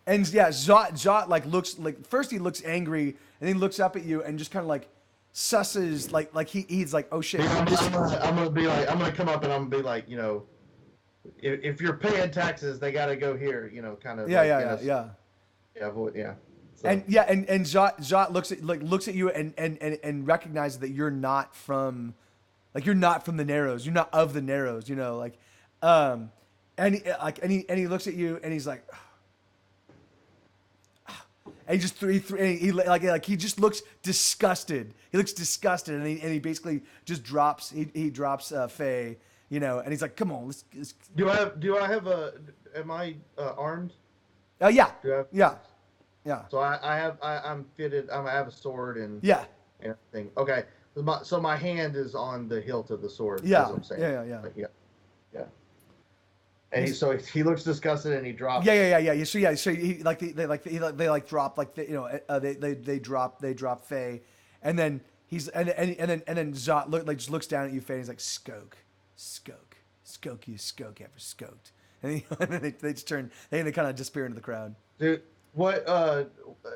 Zot like looks like first he looks angry and then he looks up at you and just kind of like susses like he's like, oh shit. I'm gonna come up and I'm gonna be like, if you're paying taxes, they gotta go here, kind of. Yeah. So. And Zot looks at you and recognizes that you're not from the Narrows. You're not of the Narrows, and he looks at you and he's like, and he just he just looks disgusted. He looks disgusted and he basically just drops Faye And he's like, come on, let's. Do I have a? Am I armed? Yeah, Do I have, yeah, yeah, So I'm fitted. I have a sword and yeah, everything. Okay. So my hand is on the hilt of the sword. yeah, As I'm saying. yeah. Like, yeah. Yeah. And he looks disgusted and he drops. Yeah. So he they drop they drop Faye, and then then Zot just looks down at you, Faye, and he's like, Skoke, you Skoke ever skoked, and, and then they just turn, they kind of disappear into the crowd. Dude, what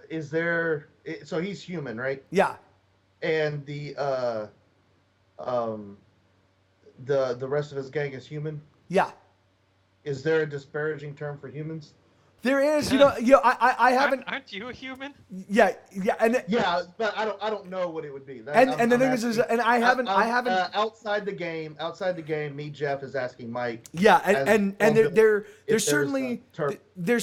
is there? So he's human, right? Yeah, And the rest of his gang is human. yeah. Is there a disparaging term for humans? There is, I haven't. Aren't you a human? Yeah, and Yeah, but I don't know what it would be. and the thing is, and I haven't. Outside the game, me Jeff is asking Mike. Yeah, and there certainly there's there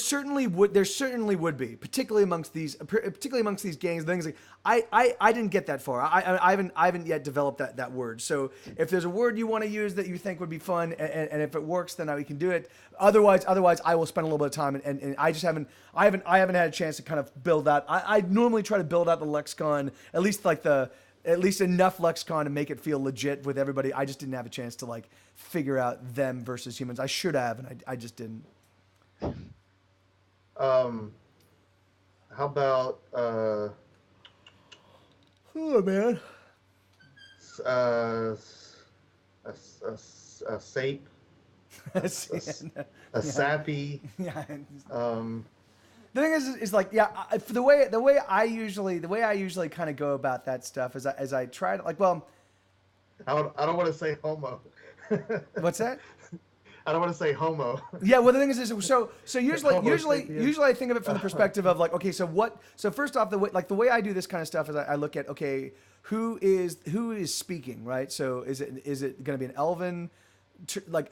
certainly would be, particularly amongst these gangs. Things like I didn't get that far. I haven't yet developed that word. So if there's a word you want to use that you think would be fun, and if it works, then we can do it. Otherwise, I will spend a little bit of time, and I just haven't had a chance to kind of build that. I normally try to build out the lexicon, at least enough lexicon to make it feel legit with everybody. I just didn't have a chance to figure out them versus humans. I should have, and I just didn't. How about oh man, a sape, a sappy. Yeah. The thing is for the way I usually kind of go about that stuff is I try to I don't want to say homo. What's that? I don't want to say homo. Yeah, well the thing is so usually I think of it from the perspective of so first off the way I do this kind of stuff is I look at, okay, who is speaking, right? So is it going to be an elven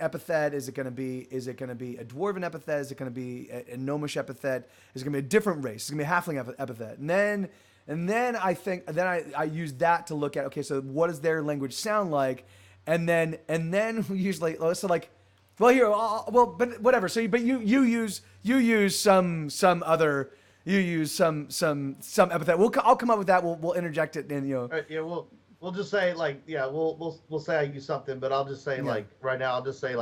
epithet? Is it going to be a dwarven epithet? Is it going to be a gnomish epithet? Is it going to be a different race? Is it going to be a halfling epithet? And then I use that to look at, okay, so what does their language sound like? And then usually but whatever. So but you use some other, you use some epithet. I'll come up with that. We'll interject it in, All right, yeah, we'll just say we'll say I use something, but I'll just say right now I'll just say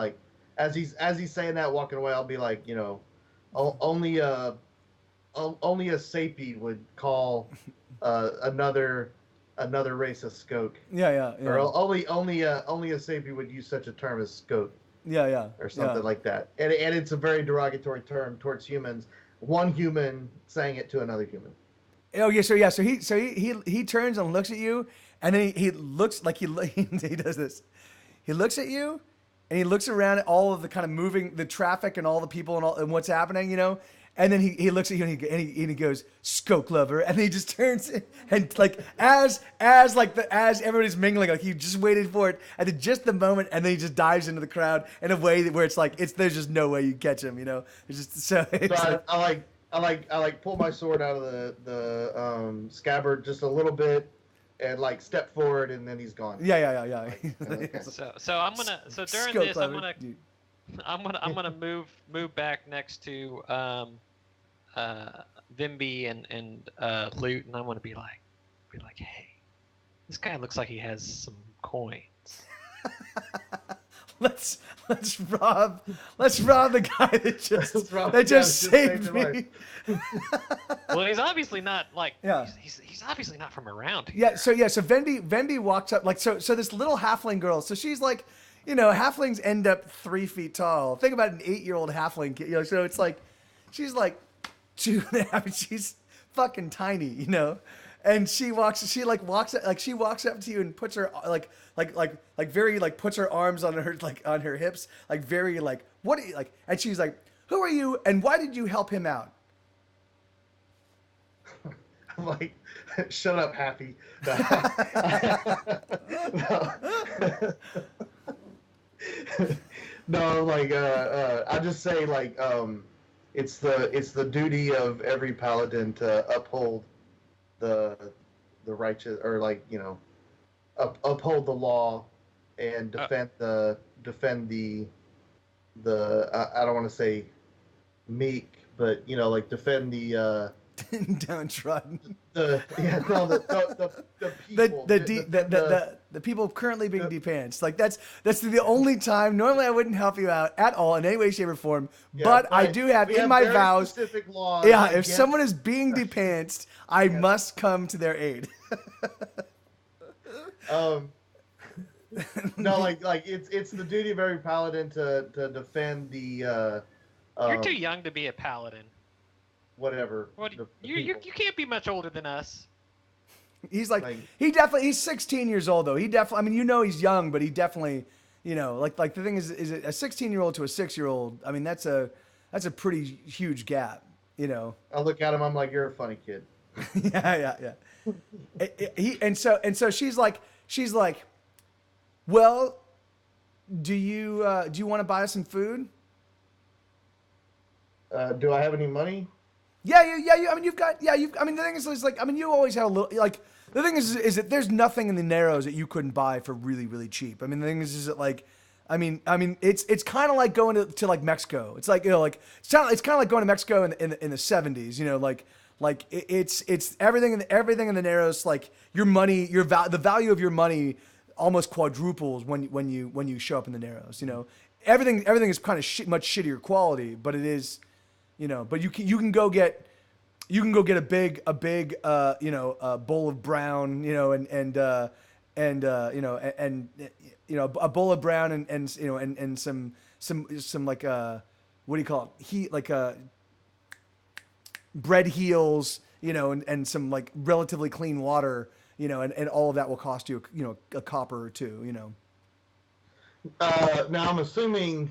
as he's saying that, walking away, I'll be like, only a sapie would call another race a skoke. Yeah. Or only a sapie would use such a term as skoke. Yeah. Or something like that. And it's a very derogatory term towards humans. One human saying it to another human. Oh yeah, so he turns and looks at you, and then he looks like he does this. He looks at you, and he looks around at all of the kind of moving, the traffic and all the people and what's happening, And then he looks at you and he goes, "Skoke lover," and he just turns and as everybody's mingling, he just waited for it at just the moment, and then he just dives into the crowd in a way where there's just no way you catch him, It's just so. I pull my sword out of the scabbard just a little bit, and step forward, and then he's gone. Yeah. So I'm gonna during Skoke this lover. I'm gonna move back next to Vimby and Loot, and I'm gonna be like, hey, this guy looks like he has some coins. Let's rob the guy that just saved me. Well, he's obviously not Yeah. He's obviously not from around here. Yeah. So Vendi walks up so this little halfling girl. So she's halflings end up 3 feet tall. Think about an 8-year-old halfling kid. So it's she's 2.5. She's fucking tiny, And she walks up to you and puts her puts her arms on her hips, very what are you and she's like, "Who are you and why did you help him out?" I'm like, shut up, Happy. No, I just say it's the duty of every paladin to uphold the righteous, or uphold the law and defend the defend the I don't want to say meek, but like defend downtrodden. the yeah no the people The people currently being depantsed. Like that's the only time. Normally, I wouldn't help you out at all in any way, shape, or form. But I do have in my very vows. Specific laws Yeah, if against- someone is being depantsed, I must come to their aid. No, like it's the duty of every paladin to defend the You're too young to be a paladin. whatever. What? the You people. can't be much older than us. He's he's 16 years old though. He definitely, I mean, he's young, but he definitely, like the thing is a 16-year-old to a 6-year-old. I mean, that's a pretty huge gap, I look at him, I'm like, you're a funny kid. yeah. And so she's like, well, do you want to buy us some food? Do I have any money? Yeah. I mean, the thing is like, I mean, you always have a little, like, the thing is that there's nothing in the Narrows that you couldn't buy for really, really cheap. I mean, the thing is that like, I mean, it's kind of like going to like Mexico. It's like, like, it's kind of like going to Mexico in the 70s, like it's everything in the Narrows, like your money, the value of your money almost quadruples when you show up in the Narrows, everything is kind of much shittier quality, but it is, but you can go get a big bowl of brown, and a bowl of brown and some like what do you call it? Like bread heels, and some like relatively clean water, and all of that will cost you, a copper or two, Now I'm assuming,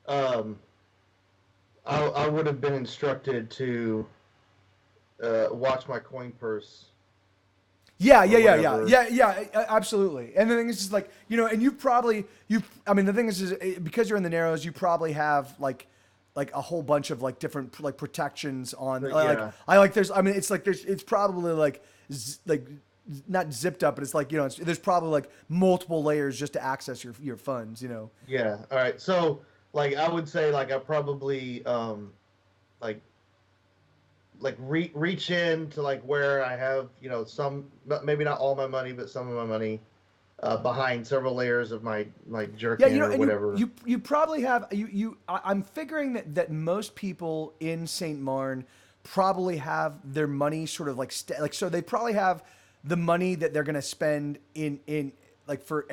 I would have been instructed to watch my coin purse. Yeah, absolutely. And the thing is just like, and I mean, the thing is because you're in the Narrows, you probably have like a whole bunch of like different like protections on, it's probably like not zipped up, but it's like, there's probably like multiple layers just to access your funds, Yeah. All right. So like, I would say like I probably, reach in to like where I have, some, maybe not all my money, but some of my money, behind several layers of my jerkin or whatever. You probably have I'm figuring that most people in St. Marn probably have their money sort of like so they probably have the money that they're gonna spend in like for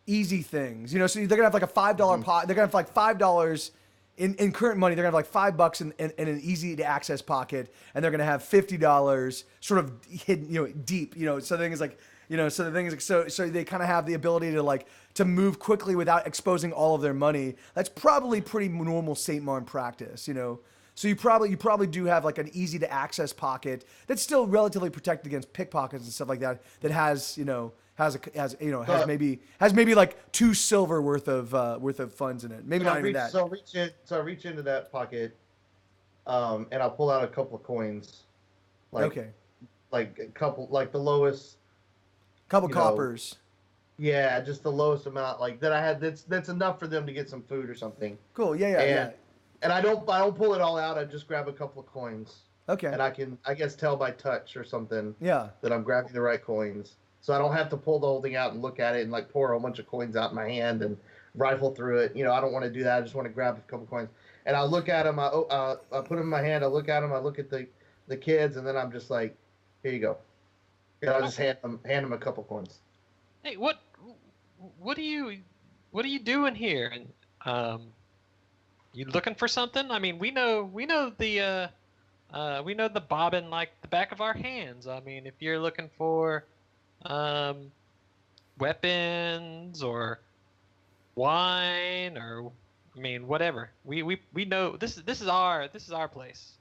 easy things, so they're gonna have like a $5 pot. They're gonna have like $5 in current money. They're gonna have like $5 in an easy to access pocket, and they're gonna have $50 sort of hidden, deep, So the thing is like, so they kind of have the ability to like to move quickly without exposing all of their money. That's probably pretty normal St. Marn practice, So you probably do have like an easy to access pocket that's still relatively protected against pickpockets and stuff like that. That has maybe like 2 silver worth of funds in it. Maybe not even that. So I reach into that pocket, and I'll pull out a couple of coins. Like a couple, like the lowest. Couple coppers. Yeah, just the lowest amount like that I had. That's enough for them to get some food or something. Cool. Yeah. And I don't pull it all out. I just grab a couple of coins. Okay. And I can, I guess, tell by touch or something. Yeah. That I'm grabbing the right coins. So I don't have to pull the whole thing out and look at it and like pour a bunch of coins out in my hand and rifle through it. I don't want to do that. I just want to grab a couple coins. And I look at them. I put them in my hand. I look at them. I look at the kids, and then I'm just like, here you go. And I'll just hand them a couple coins. Hey, what are you doing here? And you looking for something? I mean, we know the bobbin like the back of our hands. I mean, if you're looking for weapons or wine or whatever, we know this is our place.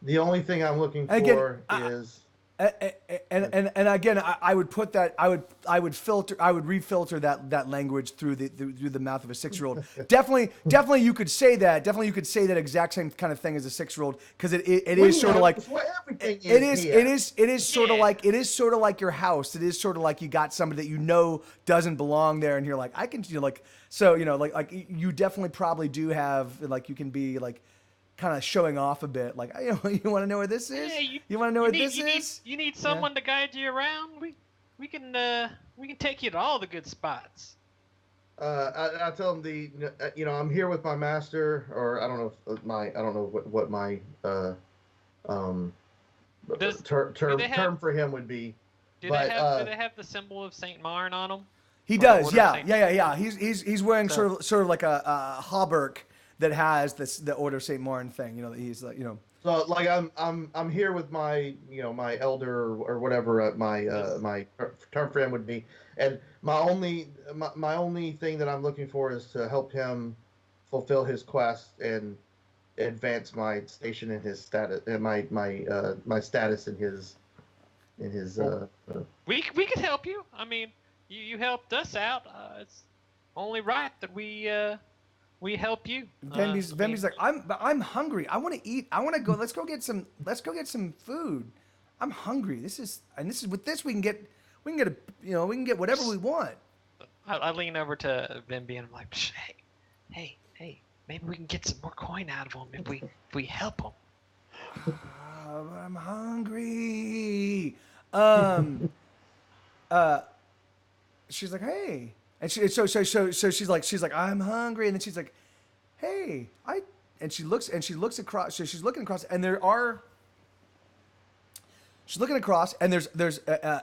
The only thing I'm looking for is And again, I would put that I would refilter that language through the mouth of a 6-year-old. Definitely you could say that. Definitely you could say that exact same kind of thing as a 6-year-old, because it is sort of like everything it is sort of like your house. It is sort of like you got somebody that you know doesn't belong there, and you're like, I can, like, so, like you definitely probably do have, like, you can be like kind of showing off a bit, like, you want to know where this is? Yeah, you want to know where this is? You need someone to guide you around. We can take you to all the good spots. I tell him I'm here with my master, or I don't know what my term for him would be. Do they have the symbol of Saint Marn on them? He does, yeah. He's wearing sort of like a hauberk that has the Order of Saint Marn thing. He's like, So, like, I'm here with my my elder or whatever my term for him would be, and my only thing that I'm looking for is to help him fulfill his quest and advance my station in his status, and my status in his We could help you. I mean, you helped us out. It's only right that we help you. Venby's like, I'm hungry. I want to eat. I want to go. Let's go get some food. I'm hungry. This is with this we can get whatever we want. I lean over to Venby and I'm like, hey, maybe we can get some more coin out of him if we help him. I'm hungry. She's like, hey. And so she's like, I'm hungry, and then she's like, hey, and she looks across. So she's looking across, and she's looking across, and there's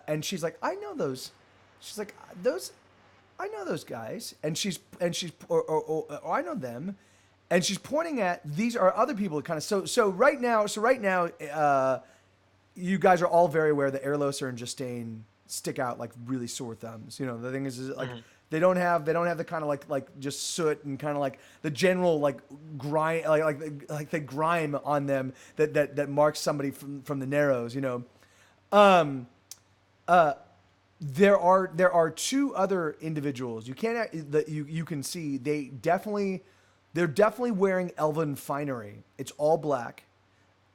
and she's like, I know those. She's like, I know those guys, and she's or I know them, and she's pointing at, these are other people kind of. So right now, you guys are all very aware that Erlos and Justine stick out like really sore thumbs. The thing is like. Mm-hmm. They don't have the kind of like just soot and kind of like the general like grime, like the grime on them that marks somebody from the Narrows. There are two other individuals you can see. They're definitely wearing elven finery. It's all black,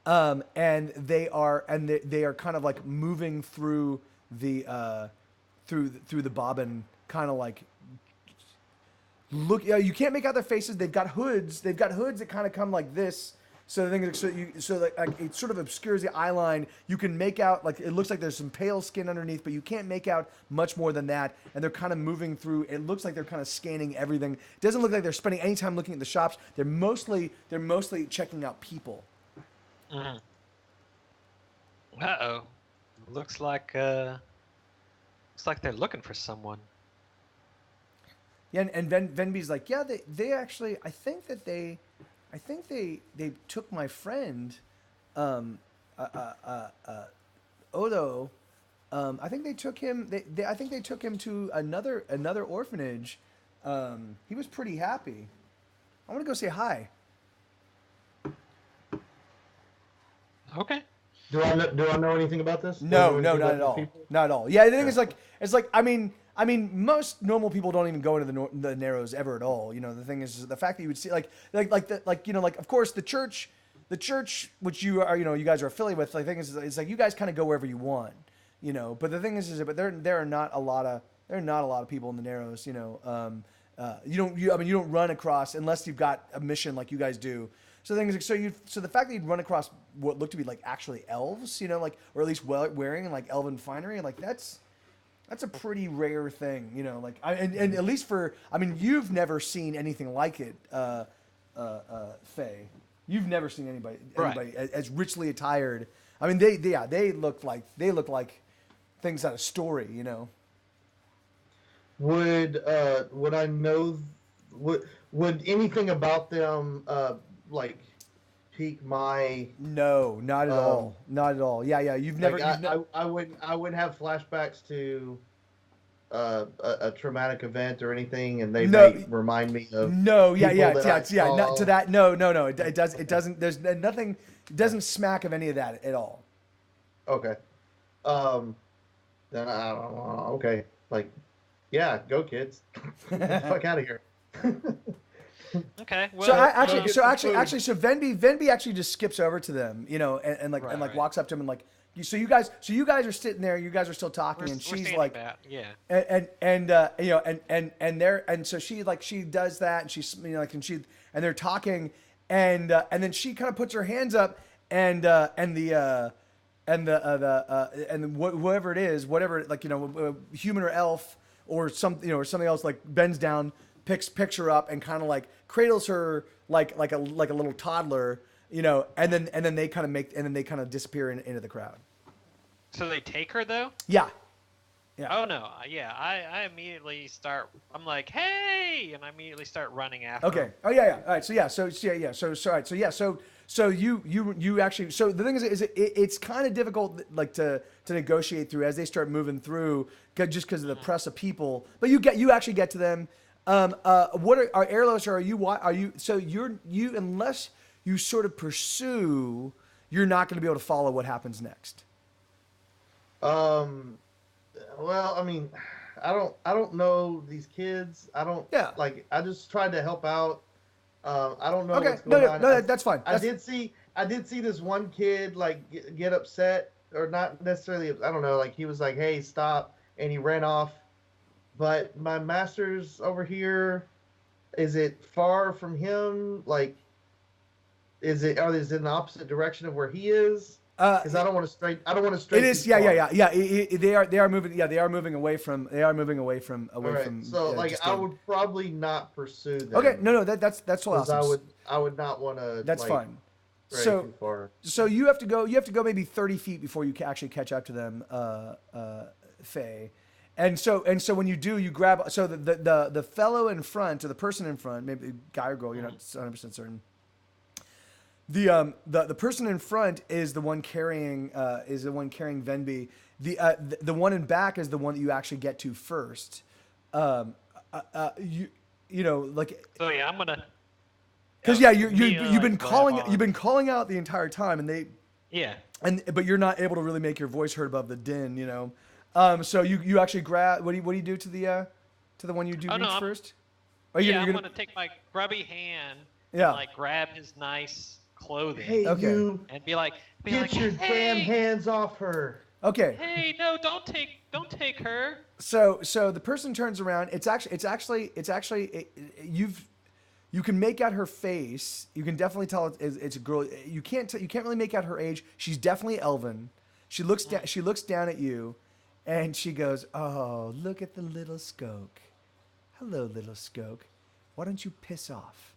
and they are kind of like moving through the through the bobbin. Kind of like look. You can't make out their faces. They've got hoods. That kind of come like this. So the thing is, like it sort of obscures the eye line. You can make out, like, it looks like there's some pale skin underneath, but you can't make out much more than that. And they're kind of moving through. It looks like they're kind of scanning everything. It doesn't look like they're spending any time looking at the shops. They're mostly checking out people. Uh oh. Looks like they're looking for someone. Yeah, and Venby's like, yeah, they actually, I think they took my friend, Odo. I think they took him. I think they took him to another orphanage. He was pretty happy. I want to go say hi. Okay. Do I know anything about this? No, not at all. Not at all. Yeah, the thing is, like, it's like, I mean, most normal people don't even go into the Narrows ever at all. The thing is the fact that you would see, of course, the church, which you are, you guys are affiliated with. Like, the thing is, it's like you guys kind of go wherever you want, But the thing is but there are not a lot of people in the Narrows, you don't run across unless you've got a mission like you guys do. So the thing is, so the fact that you'd run across what looked to be like actually elves, or at least wearing like elven finery, like that's a pretty rare thing, and at least you've never seen anything like it, Faye. You've never seen anybody as richly attired. I mean, they look like things out of story, Would I know? Would anything about them pique my? No, not at all. Not at all. Yeah. You've never. I wouldn't have flashbacks to a traumatic event or anything, and they might remind me of. No. Yeah. Not to that. No. It doesn't. There's nothing. It doesn't smack of any of that at all. Okay. um, then I don't know. Okay, like, yeah, go kids, get the fuck out of here. Okay. So Well, I Go actually, get so some actually, food. actually, so Venby actually just skips over to them, you know, and right. walks up to him and like, so you guys are sitting there, you guys are still talking, and We're she's standing like, back. Yeah. you know, and so she does that, and she's, you know, like, and they're talking, and then she kind of puts her hands up, whoever it is, whatever, like, you know, human or elf or some, you know, or something else, like, bends down, picks her up, and kind of like cradles her like a little toddler, you know, and then they kind of disappear into the crowd. So they take her though. Yeah, yeah. Oh no. Yeah. I immediately start. I'm like, hey, and I immediately start running after Okay. him. Oh yeah, yeah. All right. So yeah. So yeah, yeah. So all right. So yeah. So you actually. So the thing is it's kind of difficult, like, to negotiate through as they start moving through, just because of the press of people. But you actually get to them. What are Airlos? Are you? So you unless you sort of pursue, you're not going to be able to follow what happens next. Um, well, I mean, I don't know these kids. I don't Yeah. like. I just tried to help out. I don't know Okay. what's No, going no, on. no. That's fine. I did see this one kid like get upset, or not necessarily. I don't know. Like he was like, "Hey, stop!" and he ran off. But my master's over here. Is it far from him? Like, is it in the opposite direction of where he is? Uh, Because I don't want to stray. I don't want to It stray too is, yeah, yeah, far. yeah, yeah. They are moving. Yeah, they are moving away from. They are moving away from All right. So like, just I getting. would probably not pursue Okay, them no, that's all because awesome. I would not want to That's like fine. stray So too far. so you have to go. You have to go maybe 30 feet before you actually catch up to them, Faye. And so when you do, you grab. So the fellow in front, or the person in front, maybe guy or girl, you're not 100% certain. The person in front is the one carrying Venby. The one in back is the one that you actually get to first. Um, you know, like, So yeah, I'm gonna. because yeah, Immediately, you've been like, grab calling on. out the entire time, Yeah. but you're not able to really make your voice heard above the din, you know. So you actually grab. What do you do to the one you do Oh reach no. first? Are Yeah. you're I'm gonna gonna take my grubby hand Yeah. and like grab his nice clothing Hey, Okay. you and be like, get your damn hey, hands off her. Okay. hey, no, don't take her. So the person turns around. You can make out her face. You can definitely tell it's a girl. You can't really make out her age. She's definitely elven. She looks down at you, and she goes, "Oh, look at the little Skoke. Hello, little Skoke. Why don't you piss off?"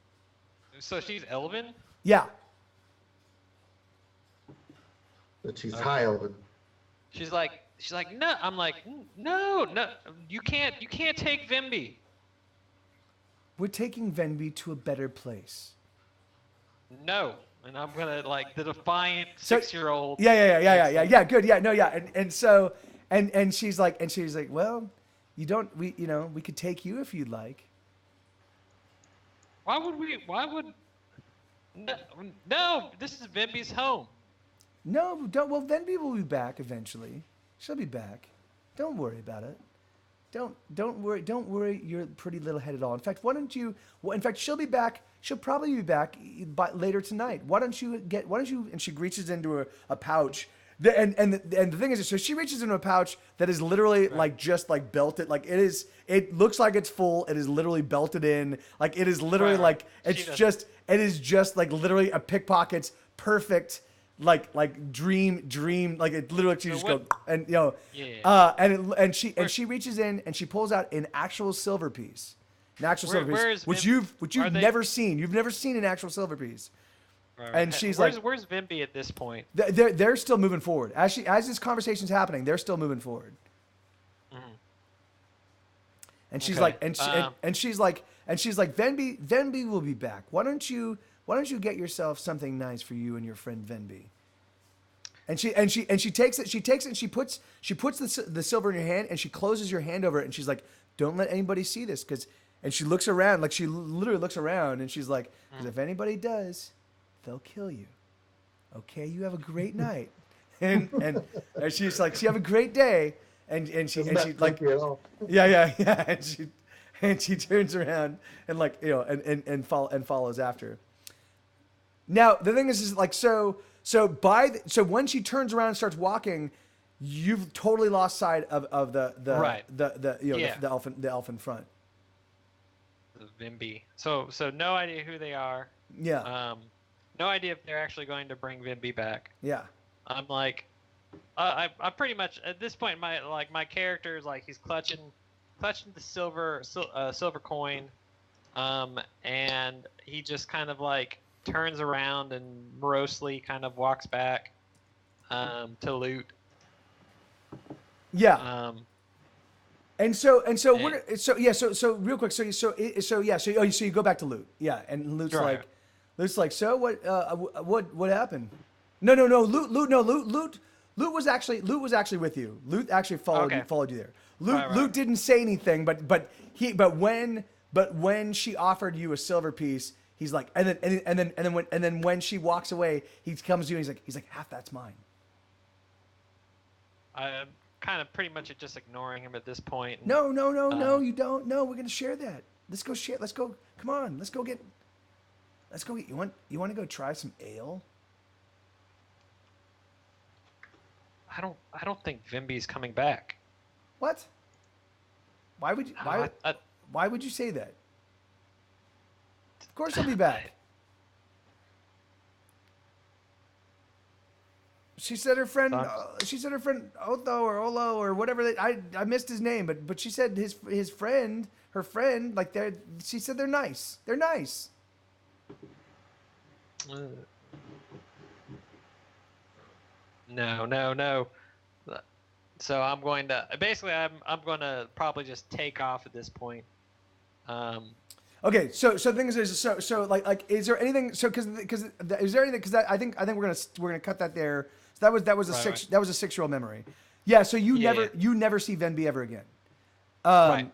So she's Elven. Yeah. But she's high elven. She's like, no. I'm like, no, you can't take Vimby. We're taking Venby to a better place. No. And I'm gonna like the defiant So- 6-year-old. Yeah. Good. Yeah. No. Yeah. And so she's like, well, we could take you if you'd like. Why would? No, this is Vimby's home. No, don't. Well, Venby will be back eventually. She'll be back. Don't worry about it. Don't worry your pretty little head at all. In fact, why don't you? Well, in fact, she'll be back. She'll probably be back later tonight. Why don't you? And she reaches into a pouch. And the thing is, so she reaches into a pouch that is literally like just like belted. Like it is. It looks like it's full. It is literally belted in. Like it is literally Right. like She it is just like literally a pickpocket's perfect. Like dream like it literally she just go and Yeah. and she reaches in and she pulls out an actual silver piece, Where is which Vim- you've are they- never seen. You've never seen an actual silver piece. Right. And she's where's Vimby at this point? They're still moving forward as this conversation's happening. They're still moving forward. And she's Okay. like, and she's like, Venby will be back. Why don't you get yourself something nice for you and your friend Venby? And she takes it and she puts the silver in your hand and she closes your hand over it and she's like, don't let anybody see this and she looks around, like she literally looks around and she's like, because if anybody does, they'll kill you. Okay, you have a great night. and she's like, "So you have a great day," and she Isn't that like, creepy at all? yeah, and she turns around and like and follows after. Now the thing is like so when she turns around and starts walking, you've totally lost sight of Right. the Yeah. the elf in front. Vimby. So no idea who they are. Yeah, No idea if they're actually going to bring Vimby back. yeah, I'm like, I pretty much at this point my character is like he's clutching the silver coin, and he just kind of like turns around and morosely kind of walks back, to loot. yeah. Um, So and- we're so real quick so you go back to Loot, yeah, and Right. Lute's like, so what happened? No, Loot was actually with you. Loot actually followed you there. Right. Loot didn't say anything, but when she offered you a silver piece, he's like, and then when she walks away, he comes to you and he's like half that's mine. I'm kind of pretty much just ignoring him at this point. No, you don't. No, we're gonna share that. Let's go share. Let's go. Come on. Let's go get. You want to go try some ale? I don't think Vimby's coming back. What? Why would you? Why would you say that? Of course he'll be back. She said her friend. She said her friend Otho or Olo or whatever. I missed his name, but she said his friend, her friend, like they're. She said they're nice. They're nice. No. So I'm going to probably just take off at this point. Okay, so the thing is so like is there anything because is there anything because I think we're gonna cut that there. So that was a Right. that was a 6-year-old memory. Yeah, so you Yeah, never see Venby ever again. Right.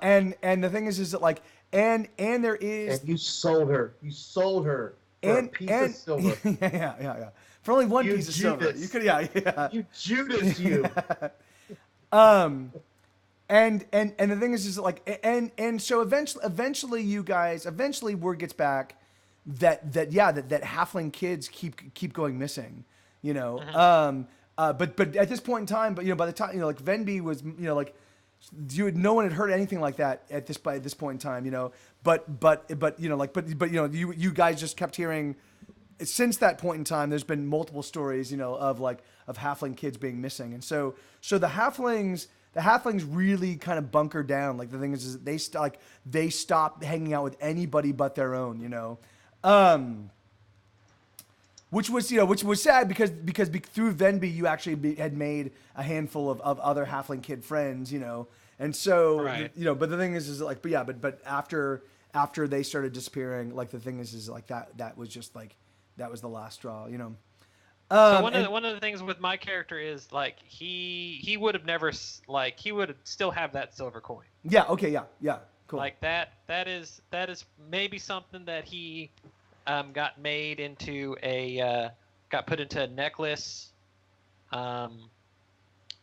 And the thing is that like and there is And you sold her. You sold her for a piece of silver. yeah. For only one You piece of silver. Judas. You could yeah. You Judas, you. And the thing is like and so eventually you guys word gets back that halfling kids keep going missing, you know. But at this point in time, but by the time like Venby was like no one had heard anything like that at this point in time, but you guys just kept hearing since that point in time. There's been multiple stories of halfling kids being missing, and so the halflings really kind of bunker down. Like the thing is they stop hanging out with anybody but their own, which was sad because through Venby you actually had made a handful of other halfling kid friends, and so Right. but the thing is like but after they started disappearing, like the thing is like that was just like that was the last straw, So one of the things with my character is like he would have never he would still have that silver coin. Yeah. Okay. Yeah. Cool. Like that is maybe something that he got made into got put into a necklace,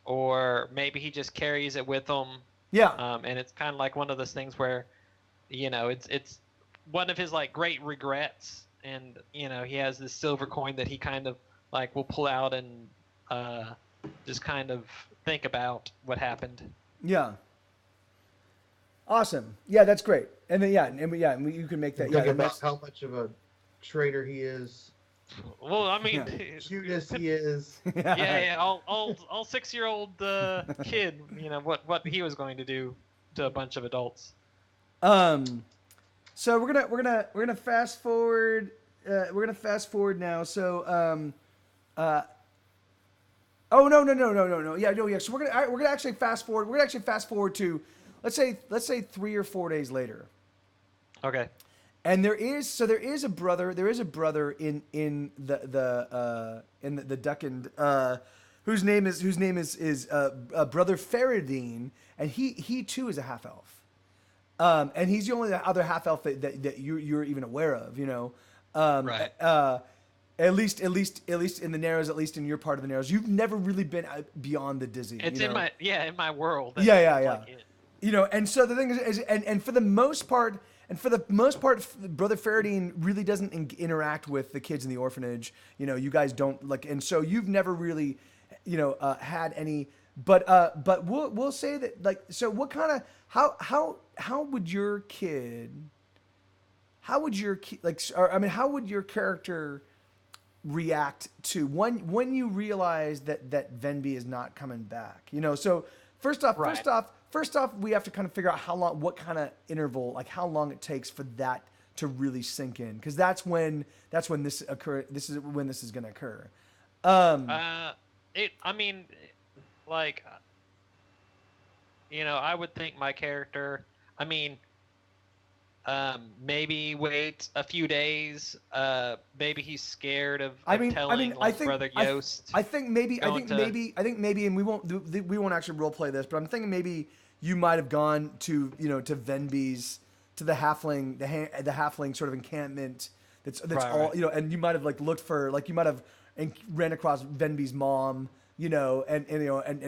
or maybe he just carries it with him. Yeah. And it's kind of like one of those things where it's one of his like great regrets, and he has this silver coin that he kind of like will pull out and just kind of think about what happened. Yeah. Awesome. Yeah, that's great. And then you can make that. Think Yeah, about how much of a traitor he is. Well, I mean, Judas he is. yeah, all 6-year-old kid, what he was going to do to a bunch of adults. So we're gonna fast forward. We're gonna fast forward now. So oh no. Yeah, no. So we're gonna actually fast forward. We're gonna actually fast forward to let's say 3 or 4 days later. Okay. And there is a brother in the Duckend whose name is Brother Faradine, and he too is a half elf. And he's the only other half elf that you're even aware of, Right. At least in the Narrows, at least in your part of the Narrows, you've never really been beyond the dizzy. It's you know? in my world. Yeah. Like it. You know, and so the thing is and for the most part, Brother Faradine really doesn't interact with the kids in the orphanage. You know, you guys don't like, and so you've never really, had any. But we'll say that, like, so what kind of how would your kid, how would your how would your character react to when you realize that Venby is not coming back? You know, so first off, we have to kind of figure out what kind of interval, like how long it takes for that to really sink in, because that's when this occur. This is when this is going to occur. Like, I would think my character, maybe wait a few days. Maybe he's scared of telling Brother Yost. I think maybe, and we won't actually role play this, but I'm thinking maybe you might have gone to Venby's, to the halfling sort of encampment. That's all, and you might have looked for, you might have ran across Venby's mom. And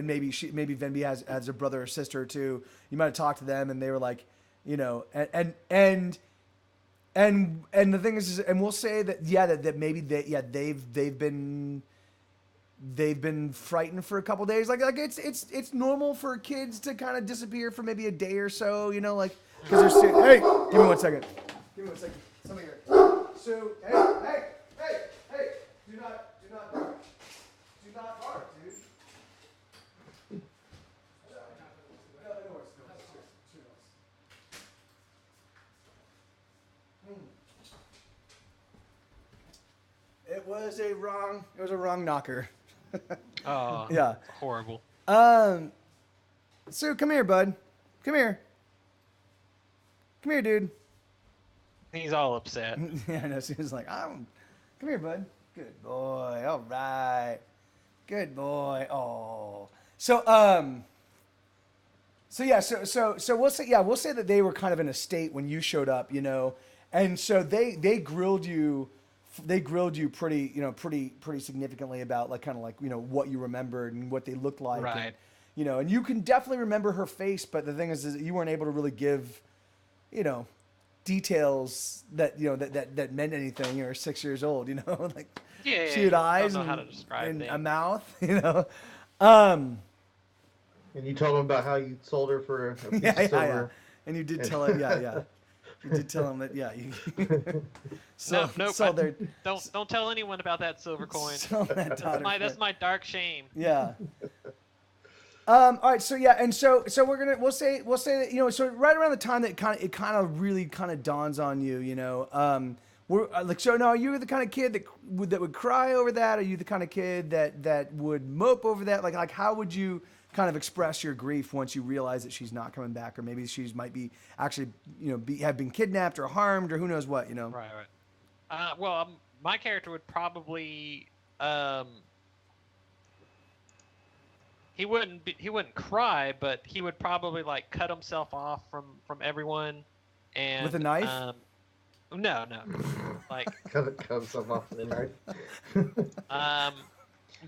maybe Venby has a brother or sister too. You might have talked to them, and they were like, and the thing is, and we'll say that that maybe they've been frightened for a couple days. Like it's normal for kids to kind of disappear for maybe a day or so. Because they're hey, give me 1 second. Somebody here. So hey, do not bark, dude. It was a wrong knocker. Oh, yeah. Horrible. So come here, bud. Come here, dude. He's all upset. Yeah, I know. So he's like, come here, bud. Good boy. All right. Good boy. Oh. So we'll say that they were kind of in a state when you showed up, and so they grilled you pretty significantly about what you remembered and what they looked like. Right. And you can definitely remember her face, but the thing is that you weren't able to really give, details that that meant anything. You're 6 years old, she had eyes and a mouth, And you told him about how you sold her for a piece of silver. Yeah. And you did tell him, You did tell him that, Don't tell anyone about that silver coin. That's my dark shame. Yeah. All right. So we'll say that, so right around the time that it kind of really dawns on you, we're so now, are you the kind of kid that would cry over that? Are you the kind of kid that would mope over that? Like how would you kind of express your grief once you realize that she's not coming back, or maybe she might be actually, have been kidnapped or harmed, or who knows what, Right. Well, my character would probably, he wouldn't cry, but he would probably cut himself off from everyone, and with a knife. No, cut himself off with a knife.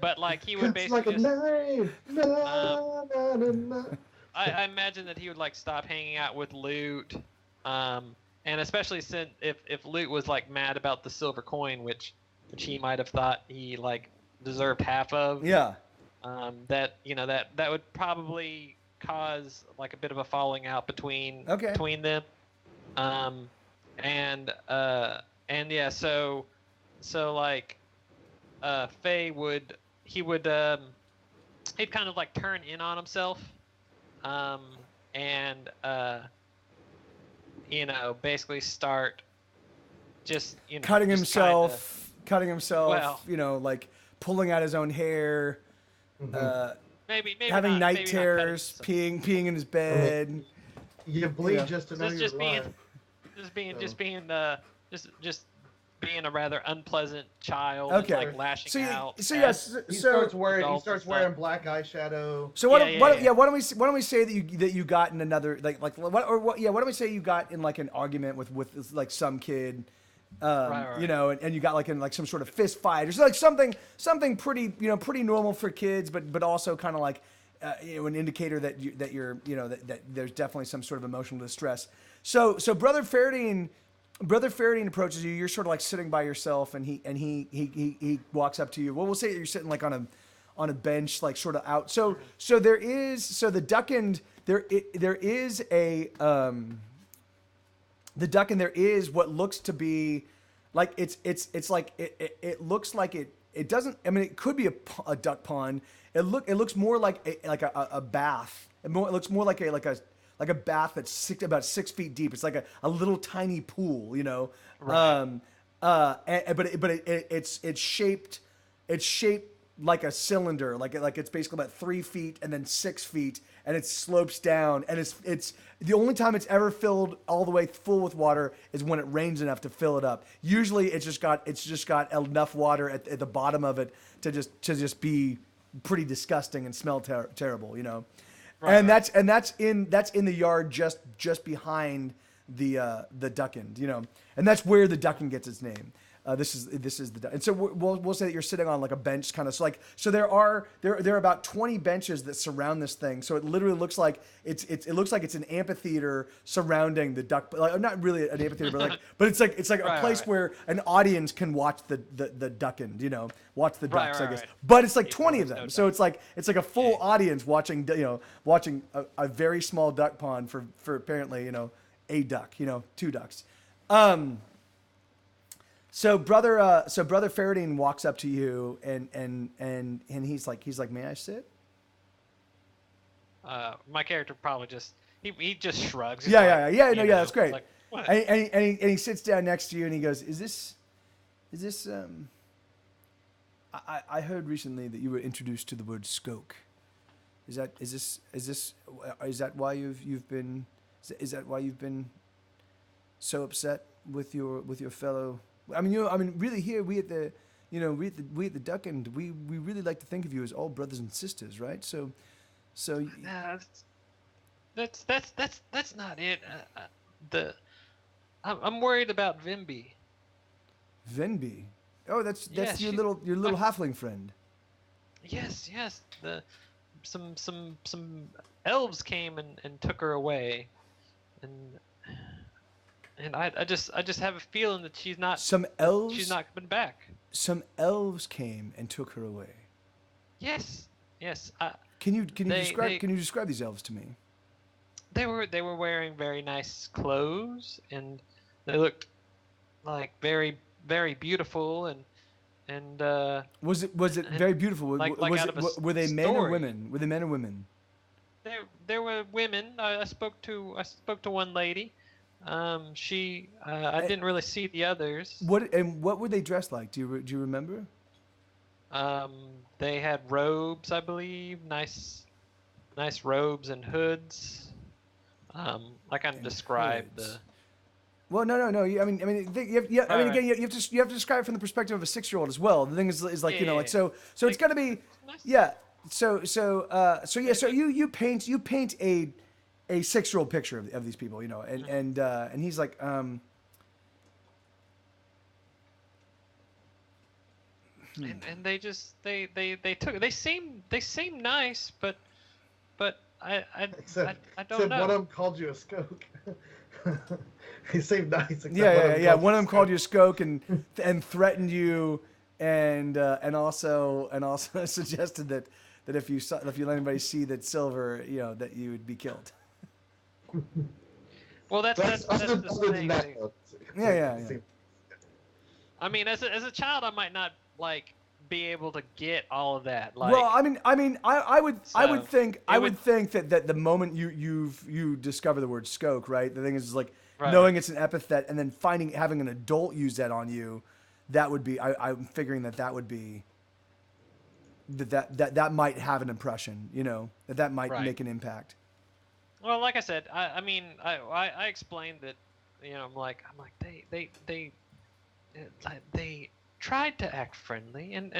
But he would basically like a knife. No. I imagine that he would stop hanging out with Loot, and especially since if Loot was mad about the silver coin, which he might have thought he deserved half of. Yeah. That would probably cause a bit of a falling out between them. Faye would he'd kind of turn in on himself, and basically start just cutting himself, pulling out his own hair, maybe having not, night maybe terrors, peeing in his bed. You bleed just to know you're alive. Just being a rather unpleasant child, okay. and lashing out. He starts wearing black eyeshadow. So why don't we say that you got in another why don't we say you got in an argument with some kid Right. You know, and you got like in like some sort of fist fight or like something pretty, you know, pretty normal for kids, but also kind of like, you know, an indicator that you're, you know, that there's definitely some sort of emotional distress. So Brother Faraday approaches you. You're sort of like sitting by yourself, and he walks up to you. Well, we'll say that you're sitting like on a bench, like sort of out. So there is the duck end. There is a the duck, and there is what looks to be like it's like it looks like it doesn't. I mean, it could be a duck pond. It looks more like a bath. It looks more like a bath that's about 6 feet deep. It's like a little tiny pool, you know. Right. It's shaped like a cylinder, like it's basically about 3 feet and then 6 feet, and it slopes down, and it's the only time it's ever filled all the way full with water is when it rains enough to fill it up. Usually it's just got enough water at the bottom of it to just be pretty disgusting and smell terrible, you know. And that's in the yard just behind the duck end, you know, and that's where the duck end gets its name. This is the duck. And so we'll say that you're sitting on like a bench, kind of. So there are about 20 benches that surround this thing. So it literally looks like it looks like it's an amphitheater surrounding the duck. Like, not really an amphitheater, but it's like a place where an audience can watch the duck end, you know, watch the ducks, I guess. Right. But it's like 20 Well, of there's them. no So it's like a full audience watching, you know, watching a very small duck pond for apparently, you know, a duck, you know, 2 ducks. So brother Faradine walks up to you and he's like, may I sit? My character probably just he just shrugs. He's Yeah. like, No, you yeah, know, that's great. Like, what? And he sits down next to you and he goes, is this I heard recently that you were introduced to the word skoke. Is that why you've been so upset with your fellow? I mean, really here we at the Duck End, we really like to think of you as all brothers and sisters, right? So Nah, that's not it. I'm worried about Vimby. Venby. Oh, that's Yeah, your she- little halfling friend. Yes. Some elves came and took her away, and I just have a feeling that she's not she's not coming back. Some elves came and took her away. Yes. Can you They- describe these elves to me? They were wearing very nice clothes, and they looked like very very beautiful, and Was it very beautiful? like Was out of a were they men or story. women? Were they men or women? there were women. I spoke to one lady. She I didn't really see the others. What were they dressed like? Do you remember? They had robes, I believe, nice robes and hoods. I kind of described hoods. the. Well, no. I mean, Right. again, you have to describe it from the perspective of a 6-year-old as well. The thing is like, Yeah, you know, yeah, like so it's gonna be, Nice. yeah. So you paint a 6-year-old picture of these people, you know, and he's like, And they just they seem nice, but I don't know. One of them called you a skoke. He seemed nice. except yeah. One of them you a called you a skoke and threatened you, and also suggested that if you let anybody see that silver, you know, that you would be killed. Well, that's the thing. Yeah. I mean, as a child, I might not like be able to get all of that. Like, Well, I would think would- that the moment you discover the word skoke, right? The thing is like Right. knowing it's an epithet and then having an adult use that on you, that would be I'm figuring that would be that might have an impression, you know, that might Right. make an impact. Well, like I said, I mean, I explained that, you know, I'm like they tried to act friendly, and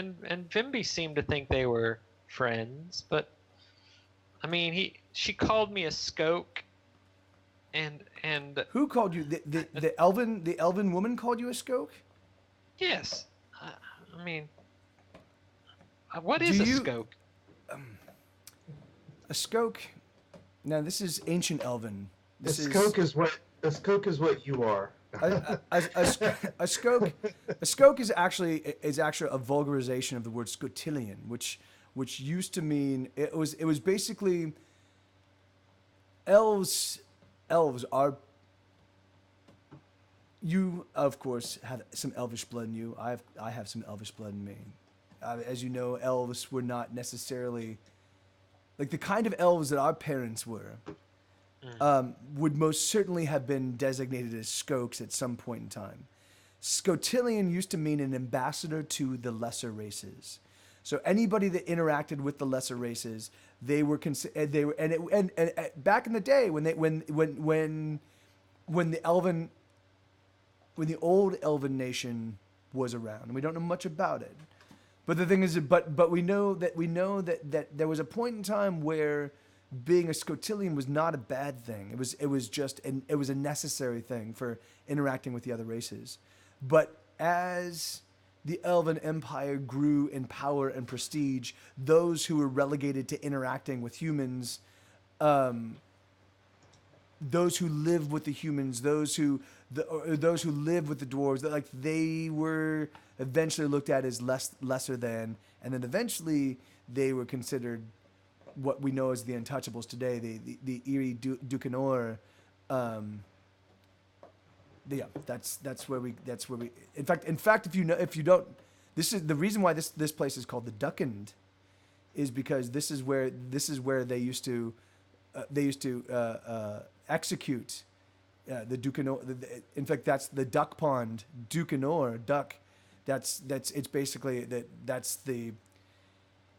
Vimby seemed to think they were friends, but I mean, she called me a skoke, and Who called you? The elven woman called you a skoke? yes, I, I mean, what Do is a you skoke? a skoke? Now this is ancient elven. A This is skoke is what you are. a skoke. A skoke is actually a vulgarization of the word scotillion, which used to mean it was basically elves. Elves are, you of course have some elvish blood in you. I have some elvish blood in me. As you know, elves were not necessarily like the kind of elves that our parents were. Would most certainly have been designated as skokes at some point in time. Scotillion used to mean an ambassador to the lesser races. So anybody that interacted with the lesser races, they were back in the day when the old elven nation was around, and we don't know much about it. But the thing is, but we know that there was a point in time where being a Scotillion was not a bad thing. It was a necessary thing for interacting with the other races. But as the Elven Empire grew in power and prestige, those who were relegated to interacting with humans, those who lived with the humans, those who lived with the dwarves, that like they were eventually looked at as lesser than, and then eventually they were considered what we know as the untouchables today, the Eerie Ducanor. Yeah, that's where we. In fact, if you don't, this is the reason why this place is called the Duckend, is because this is where they used to execute the Ducanor. In fact, that's the duck pond, Ducanor duck. That's it's basically that's the.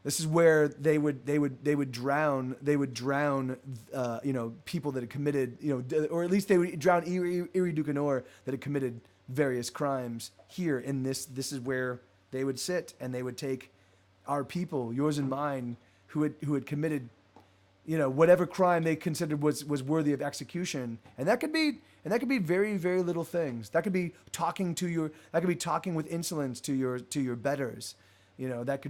This is where they would drown people that had committed, or at least they would drown Eerie Ducanor that had committed various crimes. Here in this is where they would sit, and they would take our people, yours and mine, who had committed, whatever crime they considered was worthy of execution, and that could be very, very little things. That could be talking with insolence to your betters. That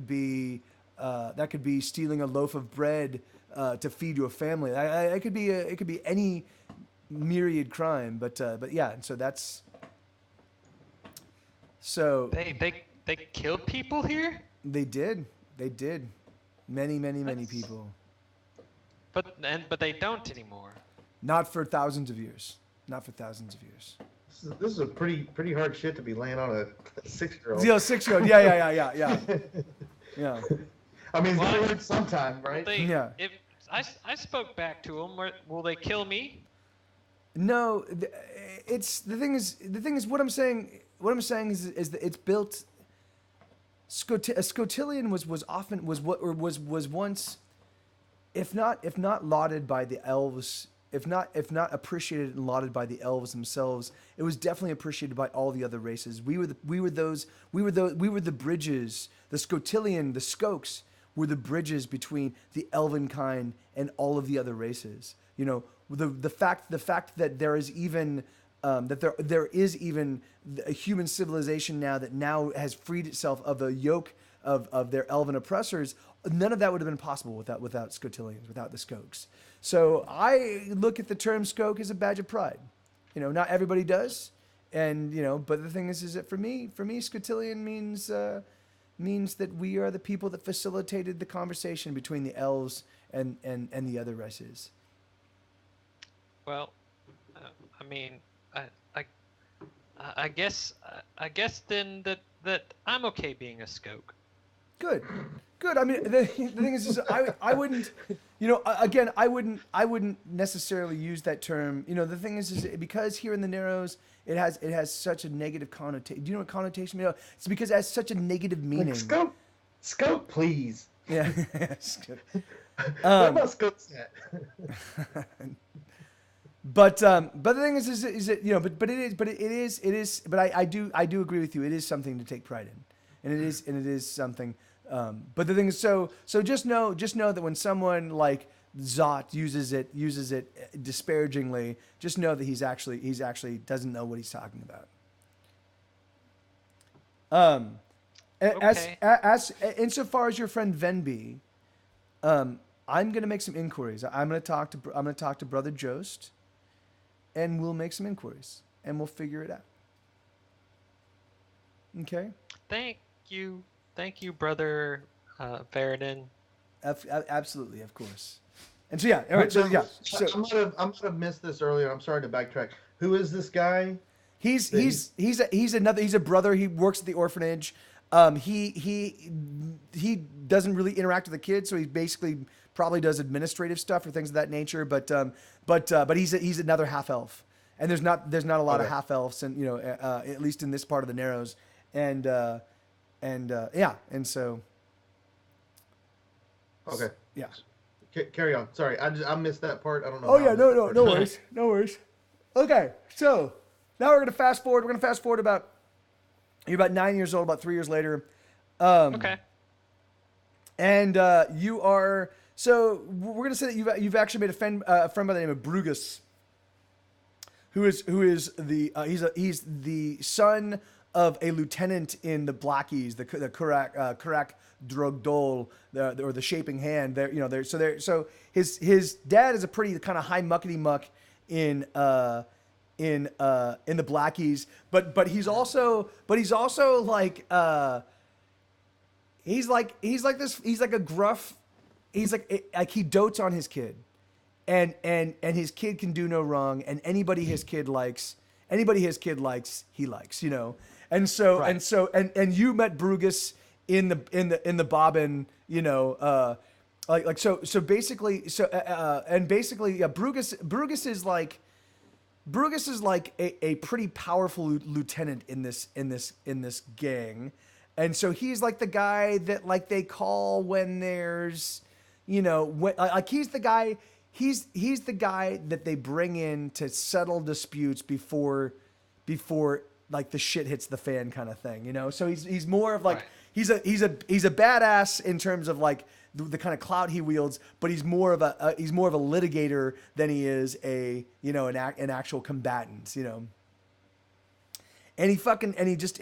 could be stealing a loaf of bread to feed your family. It could be any myriad crime. But yeah, and so that's so They killed people here, they did many people. but they don't anymore. Not for thousands of years. This is a pretty hard shit to be laying on a 6-year-old. 6-year-old. Yeah. Yeah. I mean, it's Well, gonna hurt sometime, right? Yeah. If I spoke back to them, will they kill me? No, it's the thing is what I'm saying is that it's built. A Scotillion was once, if not lauded by the elves, if not appreciated and lauded by the elves themselves, it was definitely appreciated by all the other races. We were the bridges. The Scotillion, the Skokes, were the bridges between the elven kind and all of the other races. The fact that there is even there is even a human civilization now has freed itself of the yoke of their elven oppressors. None of that would have been possible without Scotillions, without the Skokes. So I look at the term Skoke as a badge of pride. Not everybody does, and but the thing is that for me, Scotillion means that we are the people that facilitated the conversation between the elves and the other races. Well, I mean, I guess then that I'm okay being a skoke. Good. I mean, the thing is I wouldn't, again, I wouldn't necessarily use that term. The thing is because here in the Narrows, it has such a negative connotation. Do you know what connotation means? It's because it has such a negative meaning. Like, scope, please. Yeah. What about scope set? But the thing is but I do agree with you. It is something to take pride in, and it is something. But the thing is, so just know that when someone like Zot uses it disparagingly, just know that he's actually doesn't know what he's talking about. Okay. As insofar as your friend Venby, I'm gonna make some inquiries. I'm gonna talk to Brother Jost, and we'll make some inquiries, and we'll figure it out. Okay. Thank you, brother Faradin. Absolutely, of course. And so yeah, all right. So yeah, so I might have missed this earlier. I'm sorry to backtrack. Who is this guy? he's a brother. He works at the orphanage. He doesn't really interact with the kids, so he basically probably does administrative stuff or things of that nature. But he's another half elf, and there's not a lot of half elves, and at least in this part of the Narrows, and yeah, and so Okay. yeah. Carry on. Sorry, I missed that part. I don't know. Oh yeah, no worries, no worries. Okay, so now we're gonna fast forward. We're gonna fast forward you're about 9 years old, about 3 years later. Okay. And you are so we're gonna say that you've actually made a friend by the name of Brugus, who is the he's the son of a lieutenant in the Blackies, the Kurak Drogdol, or the Shaping Hand. So his dad is a pretty kind of high muckety muck in the Blackies, but he's also like he's like a gruff, he's like he dotes on his kid, and his kid can do no wrong, and anybody his kid likes he likes, and so Right. and you met Brugus in the Bobbin, so basically yeah, Brugus is like a pretty powerful lieutenant in this gang, and so he's like the guy that like they call when there's he's the guy that they bring in to settle disputes before like the shit hits the fan kind of thing, so he's more of like Right. he's a badass in terms of like the kind of clout he wields, but he's more of a litigator than he is an actual combatant, And he fucking just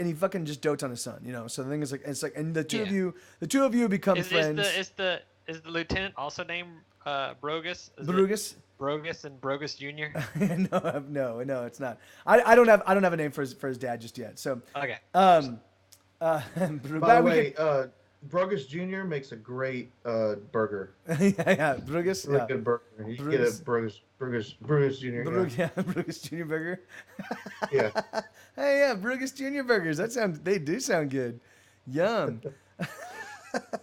dotes on his son, So the thing is like and the two of you become friends. Is the lieutenant also named Brogus? Brugus? Brogus and Brogus Jr. No, it's not. I don't have a name for his dad just yet. So Okay. By the way, Brogus Jr. makes a great burger. yeah, Brugus. Really Yeah. good burger. You should get a Brugus Jr. Brugus Jr. burger. Yeah. Hey, yeah, Brugus Jr. burgers. They do sound good. Yum.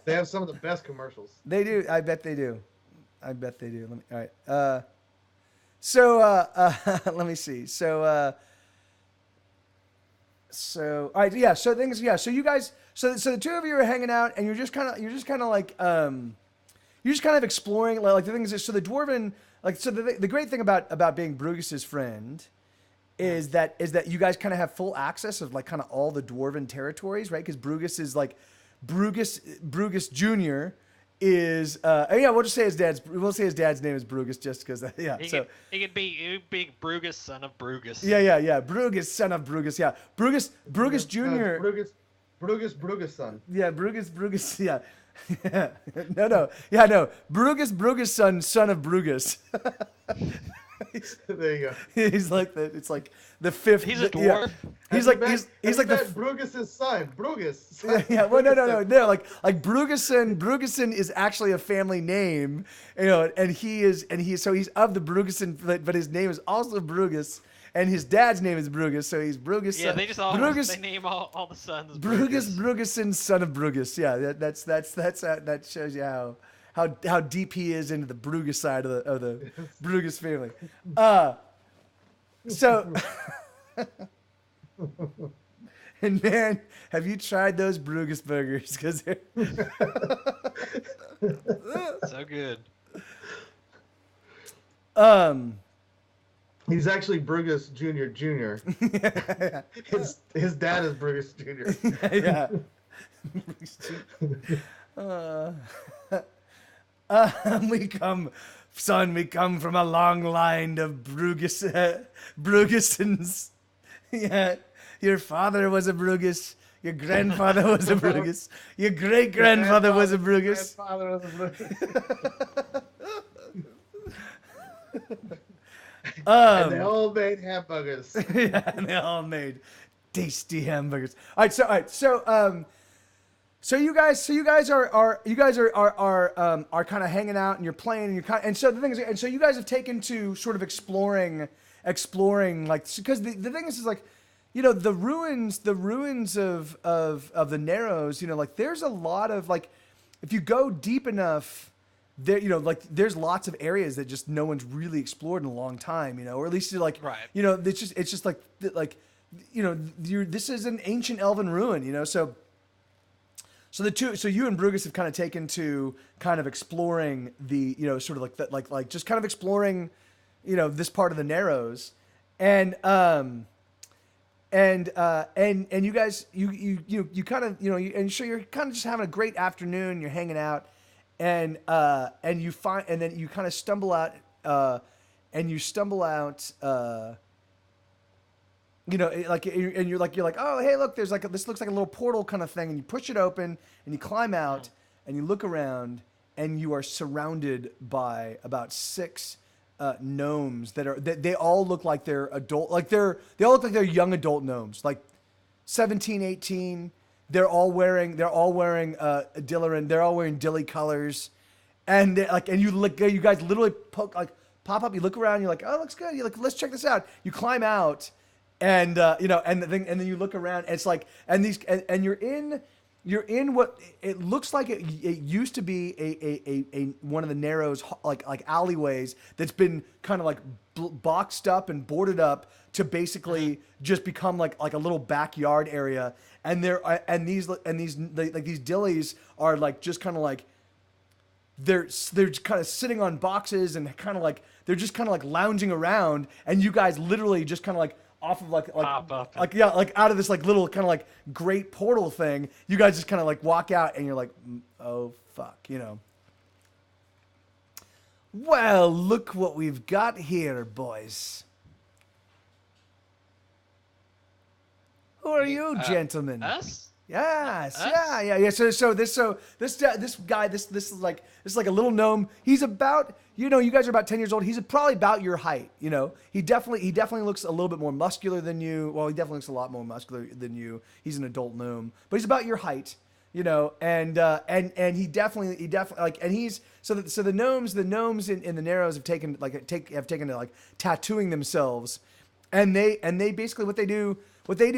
They have some of the best commercials. They do. I bet they do. All right. So let me see. So all right. Yeah. So things. Yeah. So you guys. So the two of you are hanging out, and you're just kind of like you're just kind of exploring like the things. So the dwarven the great thing about being Brugus's friend is that you guys kind of have full access of like kind of all the dwarven territories, right? Because Brugus is like Brugus Jr. is we'll just say his dad's name is Brugus just because He could be Brugus, son of Brugus. yeah Brugus, son of Brugus, yeah Brugus Jr. Brugus son. Yeah, Brugus, yeah. no. Brugus son of Brugus. There you go. He's like it's like the fifth. He's a dwarf. Yeah. He's like the Brugus's son. Brugus. yeah. Well, no. Like Bruguson is actually a family name, and he's of the Bruguson, but his name is also Brugus. And his dad's name is Brugus, so he's Brugus. Yeah, they just all they name all the sons Bruguson, son of Brugus. Yeah, that shows you how deep he is into the Brugus side of the Brugus family. So, and man, have you tried those Brugus burgers? Because they're so good. He's actually Brugus Jr. Jr. His dad is Brugus Jr. yeah. We come, son, we come from a long line of Brugisons. Yeah, your father was a Brugus. Your grandfather was a Brugus. Your great grandfather was a Brugus. Grandfather was a Brugus. And they all made hamburgers. Yeah, and they all made tasty hamburgers. So you guys are kind of hanging out and you're playing and and so the thing is, and so you guys have taken to sort of exploring like, because the thing is like, you know, the ruins of the Narrows, you know, like there's a lot of like, if you go deep enough there, you know, like there's lots of areas that just no one's really explored in a long time, you know, or at least like, Right. you know, it's just like, you know, this is an ancient elven ruin, you know, so you and Brugus have kind of taken to kind of exploring the, you know, sort of like that, like just kind of exploring, you know, this part of the Narrows, and you guys, you kind of, you know, and so you're kind of just having a great afternoon, you're hanging out, and you find, and then you kind of stumble out, you know, like, and you're like, oh, hey, look, there's like this looks like a little portal kind of thing, and you push it open, and you climb out, and you look around, and you are surrounded by about 6 gnomes they all look like they're adult, like they all look like they're young adult gnomes, like 17, 18. They're all wearing Dillarin. They're all wearing Dilly colors, and you guys literally pop up. You look around. You're like, oh, it looks good. You're like, let's check this out. You climb out, and you know, and then you look around. And it's like, and you're in what it looks like it used to be a one of the Narrows like alleyways that's been kind of like boxed up and boarded up to basically just become like a little backyard area. And these dillies are like just kind of like they're kind of sitting on boxes and kind of like they're just kind of like lounging around, and you guys literally just kind of like off of like out of this like little kind of like great portal thing, you guys just kind of like walk out and you're like, oh fuck, you know. Well, look what we've got here, boys. Who are you, gentlemen? Us? Yes, yeah. So this guy, this is like a little gnome. He's about, you know, you guys are about 10 years old. He's probably about your height. You know, he definitely looks a little bit more muscular than you. Well, he definitely looks a lot more muscular than you. He's an adult gnome, but he's about your height. You know, and he definitely like, and he's so the gnomes in the Narrows have taken to like tattooing themselves, and they basically what they do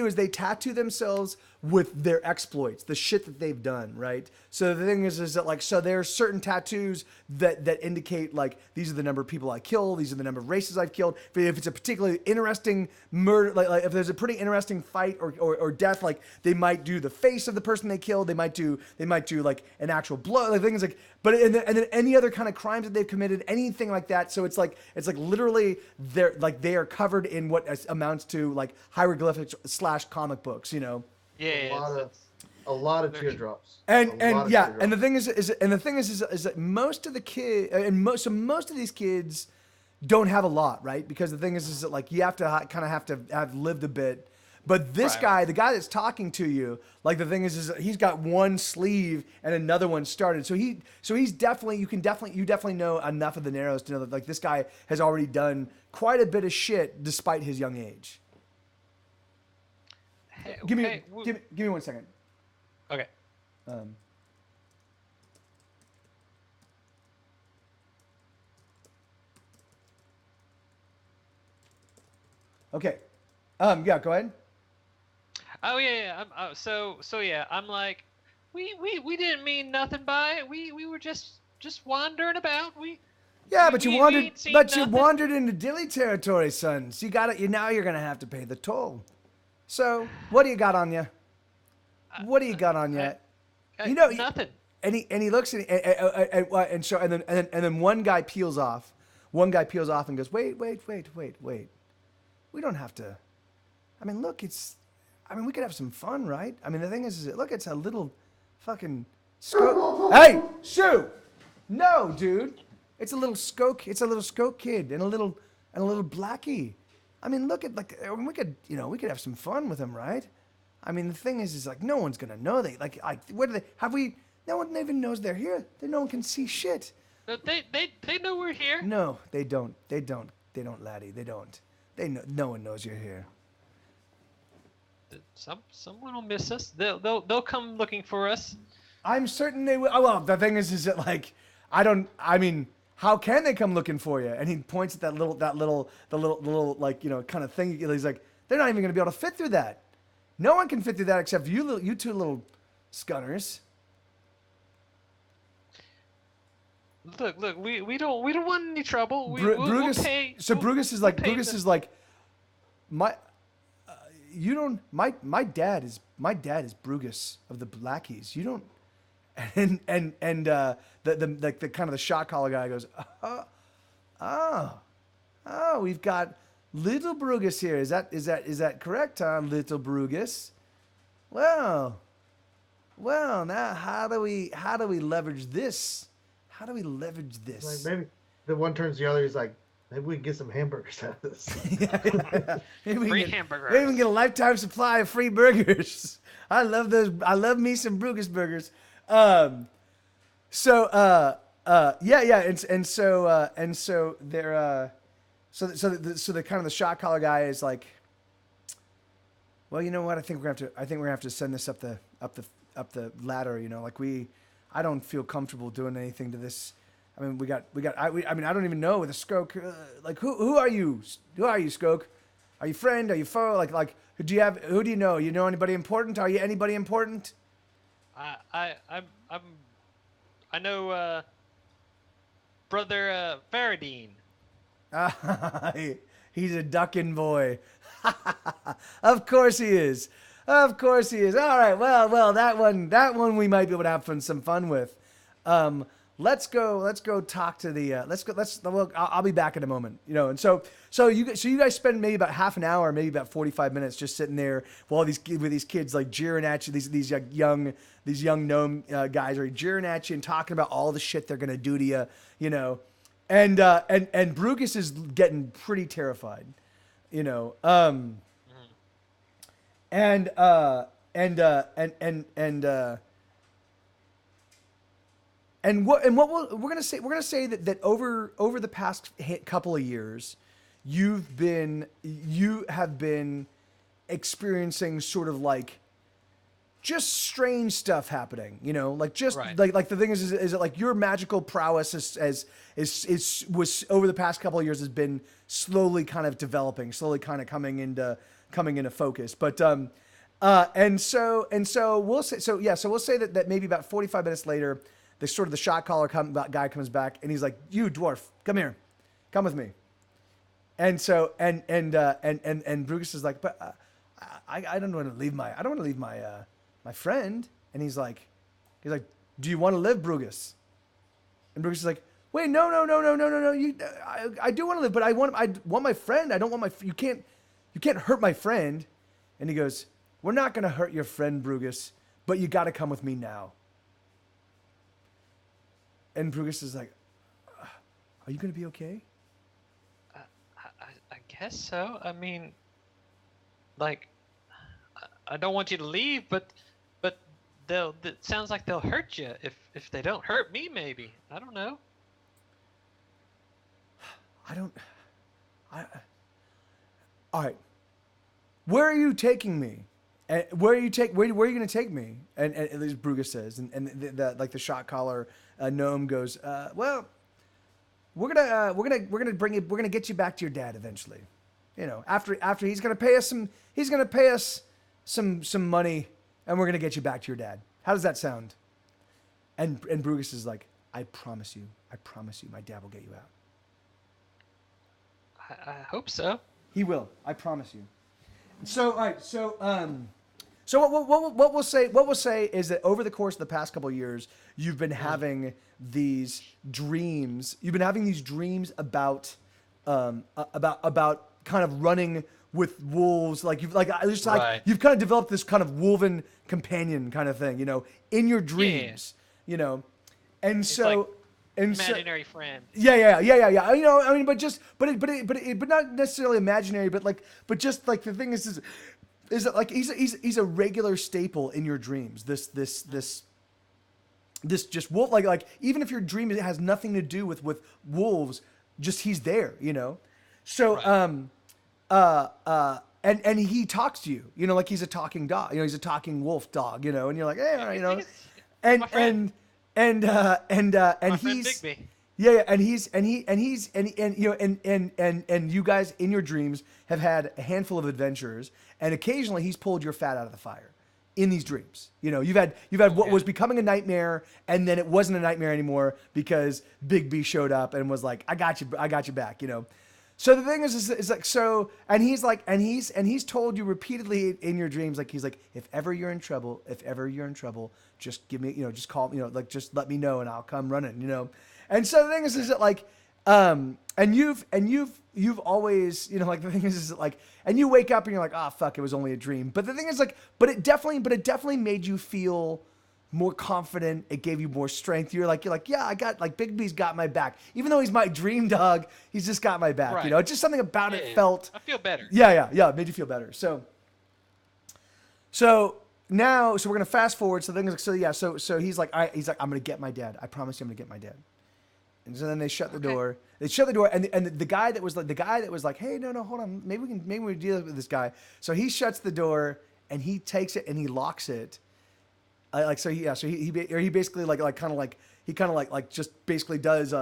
is they tattoo themselves with their exploits, the shit that they've done, right? So the thing is that like, so there are certain tattoos that indicate like, these are the number of people I kill, these are the number of races I've killed. If it's a particularly interesting murder, like if there's a pretty interesting fight or death, like they might do the face of the person they killed, they might do like an actual blow, like things like, but and then any other kind of crimes that they've committed, anything like that. So it's like literally they are covered in what amounts to like hieroglyphics / comic books, you know. Yeah, a lot of teardrops. And the thing is that most of the kids and most of these kids don't have a lot, right? Because the thing is that like you have to have lived a bit. But this guy, the guy that's talking to you, like the thing is that he's got one sleeve and another one started. So he's definitely you definitely know enough of the Narrows to know that like this guy has already done quite a bit of shit despite his young age. Hey, Give me 1 second. Okay. Okay. Yeah, go ahead. Oh yeah. So yeah. I'm like, we didn't mean nothing by it. We were just wandering about. Yeah, but we you ain't seen nothing. you wandered into Dilly territory, son. So now you're gonna have to pay the toll. So what do you got on you? What do you got on you? You know, nothing. And he looks and then one guy peels off. One guy peels off and goes, wait. We don't have to. I mean, look, we could have some fun, right? I mean, the thing is look, it's a little fucking. Hey, Shoo! No, dude. It's a little skoke. It's a little skoke kid and a little blackie. I mean, look at we could have some fun with him, right? I mean, the thing is like no one's gonna know what do they have we? No one even knows they're here. No one can see shit. They know we're here. No, they don't. They don't, laddie. They don't. They know. No one knows you're here. Someone will miss us. They'll come looking for us. I'm certain they will. Oh, well, the thing is that like I mean, how can they come looking for you? And he points at the little like kind of thing. He's like, they're not even gonna be able to fit through that. No one can fit through that except you two little scunners. Look, we don't want any trouble. We'll pay. So Brugus is like my my dad is Brugus of the Blackies. You don't and the kind of the shot collar guy goes, oh, we've got little Brugus here. Is that correct, little Brugus? Well, now how do we leverage this? How do we leverage this? Like maybe the one turns the other. He's like, maybe we can get some hamburgers out of this. Free hamburgers. Maybe we can get a lifetime supply of free burgers. I love those. I love me some Brugus burgers. Yeah. And so they're so the kind of the shot collar guy is like, well, you know what? I think we're gonna have to send this up the ladder. Like I don't feel comfortable doing anything to this. I mean, I mean, I don't even know with a Skoke. Like, who are you? Who are you, Skoke? Are you friend? Are you foe? Like, who do you know? You know anybody important? Are you anybody important? I know brother Faradine. He's a ducking boy. Of course he is. Of course he is. All right. Well, that one we might be able to have some fun with. Let's go talk to the. Well, I'll be back in a moment. And so you guys spend maybe about half an hour, maybe about 45 minutes, just sitting there while these kids like jeering at you. These young gnome guys are jeering at you and talking about all the shit they're gonna do to you. And Brugus is getting pretty terrified. And what we're gonna say that over the past couple of years, you have been experiencing sort of like just strange stuff happening, like just right. like the thing is that like your magical prowess was over the past couple of years has been slowly kind of developing, slowly kind of coming into focus. But and so we'll say that maybe about 45 minutes later, the shot caller guy comes back and he's like, "You dwarf, come here, come with me." And so and Brugus is like, "But I don't want to leave my my friend." And he's like, "Do you want to live, Brugus?" And Brugus is like, "Wait, no. I do want to live, but I want my friend. I don't want you can't hurt my friend." And he goes, "We're not gonna hurt your friend, Brugus, but you got to come with me now." And Brugus is like, "Are you gonna be okay?" I guess so. I mean, like, I don't want you to leave, but it sounds like they'll hurt you if they don't hurt me. Maybe, I don't know. All right. Where are you taking me? And where are you going to take me? And at least Brugus says, and the shot collar gnome goes, "Well, we're gonna get you back to your dad eventually. After he's gonna pay us some money, and we're gonna get you back to your dad. How does that sound?" And Brugus is like, I promise you, my dad will get you out. I hope so. He will. I promise you. So, all right. So what we'll say is that over the course of the past couple of years, you've been having these dreams. You've been having these dreams about kind of running with wolves. You've kind of developed this kind of wolven companion kind of thing, in your dreams, And it's so, And so, Imaginary friend. yeah. You know, I mean, but not necessarily imaginary, but just like the thing is that like he's a regular staple in your dreams. This just wolf, like even if your dream has nothing to do with wolves, just he's there, you know. So Right. and he talks to you, you know, like he's a talking dog, you know, he's a talking wolf dog, you know, and you're like, hey, all right, you know, He's and my friend. and My friend he's Bigby. yeah, and you know, and you guys in your dreams have had a handful of adventures, and occasionally he's pulled your fat out of the fire in these dreams. You know, you've had what Okay. was becoming a nightmare, and then it wasn't a nightmare anymore because Big B showed up and was like, I got you back. You know. So the thing is like so, and he's told you repeatedly in your dreams, like he's like, if ever you're in trouble, just give me, you know, just call, you know, like just let me know and I'll come running, you know. And so the thing is that like, and you've always, you know, like the thing is that like, and you wake up and you're like, oh fuck, it was only a dream. But the thing is like, but it definitely made you feel more confident. It gave you more strength. You're like, yeah, I got like Big B's got my back. Even though he's my dream dog, he's just got my back. You Right. know, just something about it Yeah. felt, I feel better. yeah, it made you feel better. So now, so we're gonna fast forward. So the thing is, so yeah, so he's like, I'm gonna get my dad. I promise you, I'm gonna get my dad. And so then they shut the Okay. door. They shut the door, and the guy that was like, hey, no, hold on, maybe we deal with this guy. So he shuts the door and he takes it and he locks it. Like so, yeah. So he basically he kind of like just basically does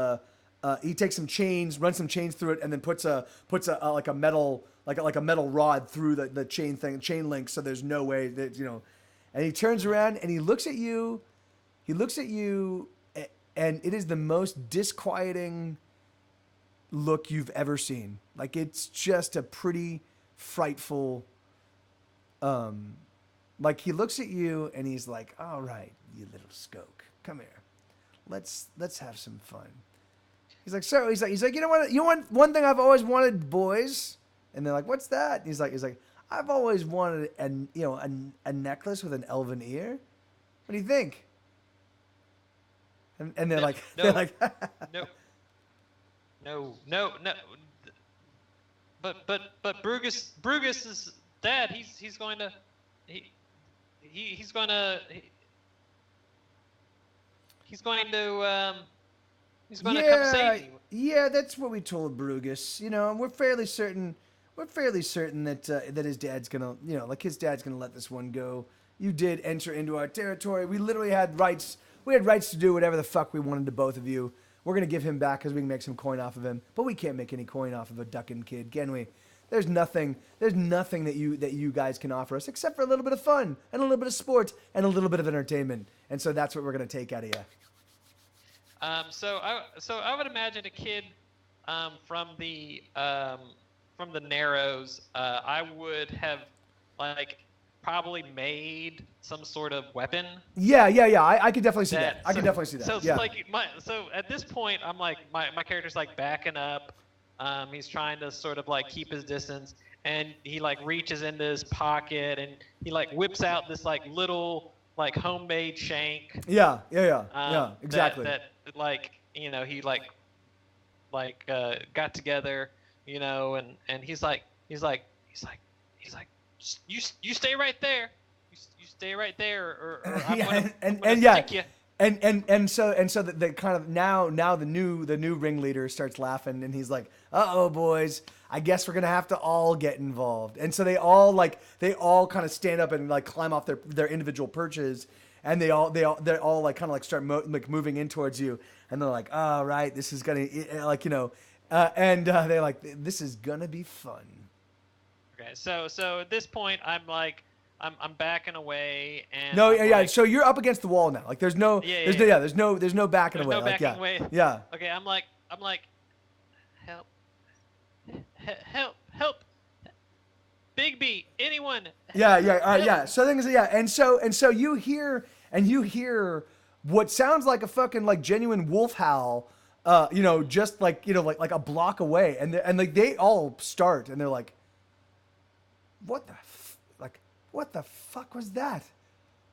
he takes some chains, runs some chains through it, and then puts a like a metal like a metal rod through the chain link, so there's no way that, you know. And he turns around and he looks at you. He looks at you, and it is the most disquieting look you've ever seen. Like it's just a pretty frightful. Like he looks at you and he's like, "All right, you little skoke, come here. Let's have some fun." He's like, "So he's like, you know what? You want one thing I've always wanted, boys?" And they're like, "What's that?" And he's like, "I've always wanted a necklace with an elven ear. What do you think?" And they're No, like, no, no, no. But Brugus' dad. He's going to he's going to he's going to he's going to come save you. yeah, that's what we told Brugus. You know, and we're fairly certain that that his dad's gonna, you know, like his dad's gonna let this one go. You did enter into our territory. We literally had rights. We had rights to do whatever the fuck we wanted to both of you. We're gonna give him back because we can make some coin off of him. But we can't make any coin off of a ducking kid, can we? There's nothing that you guys can offer us except for a little bit of fun and a little bit of sport and a little bit of entertainment. And so that's what we're gonna take out of you. So I would imagine a kid from the Narrows. I would have like probably made some sort of weapon. Yeah. I could definitely see that. I could definitely see that. So Yeah. like so at this point I'm like my character's like backing up. He's trying to sort of like keep his distance, and he like reaches into his pocket and he like whips out this like little like homemade shank. Yeah. Um, Exactly. That like, you know, he like got together, you know, and he's like you stay right there, you stay right there, or I'm Yeah, gonna, and I'm gonna yeah, stick you. and so the kind of now the new ringleader starts laughing, and he's like, "Uh-oh, boys, I guess we're gonna have to all get involved." And so they all kind of stand up and like climb off their individual perches, and they're all like kind of like start moving in towards you, and they're like, "All right, this is gonna like, you know," they're like, "This is gonna be fun." Okay, so at this point I'm like I'm backing away, and No, I'm yeah. like, So you're up against the wall now. Like there's no, Yeah, there's yeah. no, there's no backing there's away. no Like, backing yeah, away. yeah. Okay, I'm like help, help, Bigby, anyone. Yeah. Help. So things, yeah, and so you hear what sounds like a fucking like genuine wolf howl, you know, just like, you know, like a block away, and like they all start, and they're like, what the fuck was that?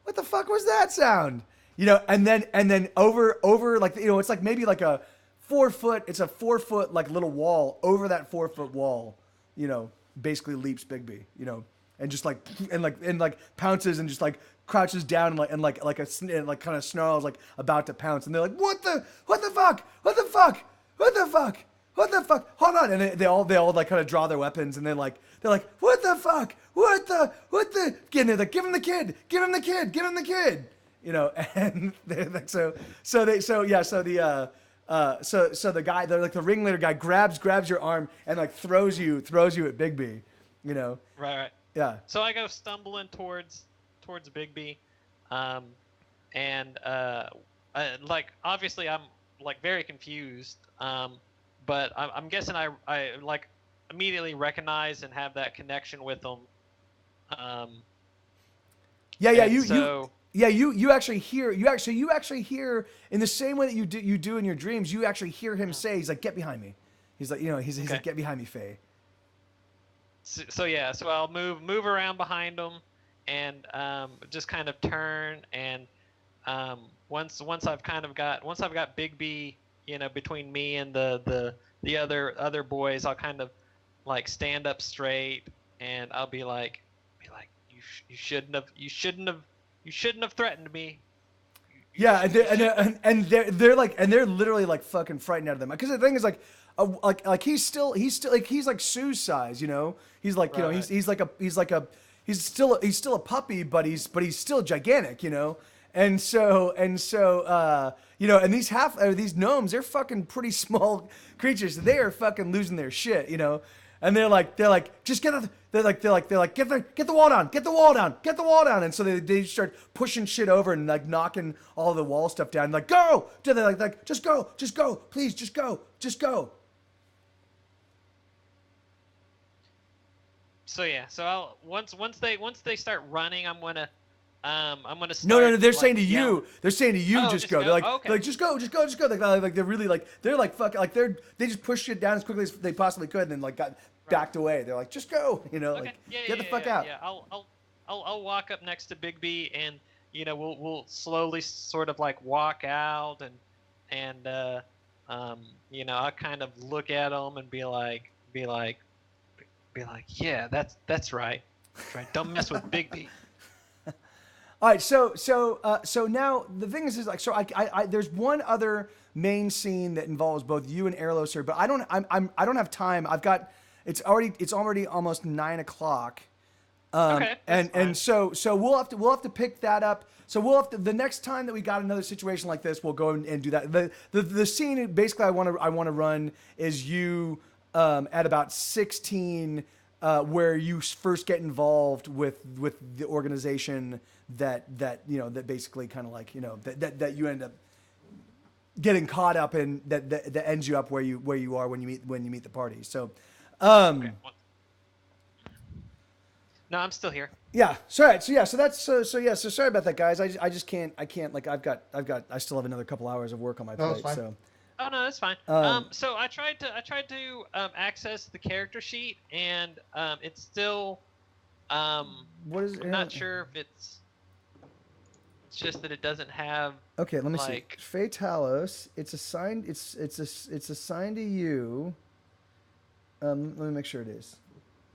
What the fuck was that sound? You know, and then over like, you know, it's like maybe like a 4 foot. It's a 4 foot like little wall. Over that 4 foot wall, you know, basically leaps Bigby. You know, and just like and pounces and just like crouches down and like kind of snarls like about to pounce. And they're like, what the fuck? What the fuck? What the fuck? What the fuck? Hold on. And they all like kind of draw their weapons and they're like, what the fuck? What the? They're like, give him the kid. Give him the kid. Give him the kid. You know, and they're like, so the guy, the ringleader guy grabs your arm and like throws you at Bigby. You know. Right. Yeah. So I go stumbling towards Bigby, and like obviously I'm like very confused, but I'm guessing I like immediately recognize and have that connection with them. You actually hear in the same way that you do in your dreams. You actually hear him say, "He's like, get behind me." He's like, you know, he's Okay. like, get behind me, Faye. So I'll move around behind them, and just kind of turn, and once I've got Bigby, you know, between me and the other boys, I'll kind of like stand up straight, and I'll be like you shouldn't have threatened me. Yeah, and they're literally like fucking frightened out of them. Because the thing is like he's still like he's like Sue's size, you know. He's like, you know, he's still a puppy, but he's still gigantic, you know. And so you know, and these gnomes, they're fucking pretty small creatures. They are fucking losing their shit, you know. And they're like just get the wall down. And so they start pushing shit over and like knocking all the wall stuff down. Like, go! They're like just go, please, just go. So I'll once they start running, I'm gonna start. No. They're like, saying to yelling. you. They're saying to you, Oh, just just go. go? They're like, Okay. like just go. Like they're really like they're like fuck. Like they just pushed shit down as quickly as they possibly could, and then like got backed away. They're like, just go. You know, Okay. like get the fuck out. Yeah, I'll walk up next to Bigby, and you know we'll slowly sort of like walk out, and you know I'll kind of look at him and be like, yeah, that's right. Don't mess with Bigby. All right, so now the thing is like, so I there's one other main scene that involves both you and Erlos here, but I don't have time. It's already almost 9:00. Okay, and so we'll have to pick that up. So we'll have to, the next time that we got another situation like this, we'll go and do that. The scene basically I want to run is you at about 16, where you first get involved with the organization that you know, that basically kind of like, you know, that you end up getting caught up in, that ends you up where you are when you meet the party. So Okay. No, I'm still here. yeah, sorry. So that's so sorry about that, guys. I just can't like I still have another couple hours of work on my No, it's plate. fine. So Oh no, that's fine. So I tried to access the character sheet, and it's still what is it? I'm not sure if it's just that it doesn't have. Okay, let me like, see. Faye Talos. It's assigned. It's assigned to you. Let me make sure it is.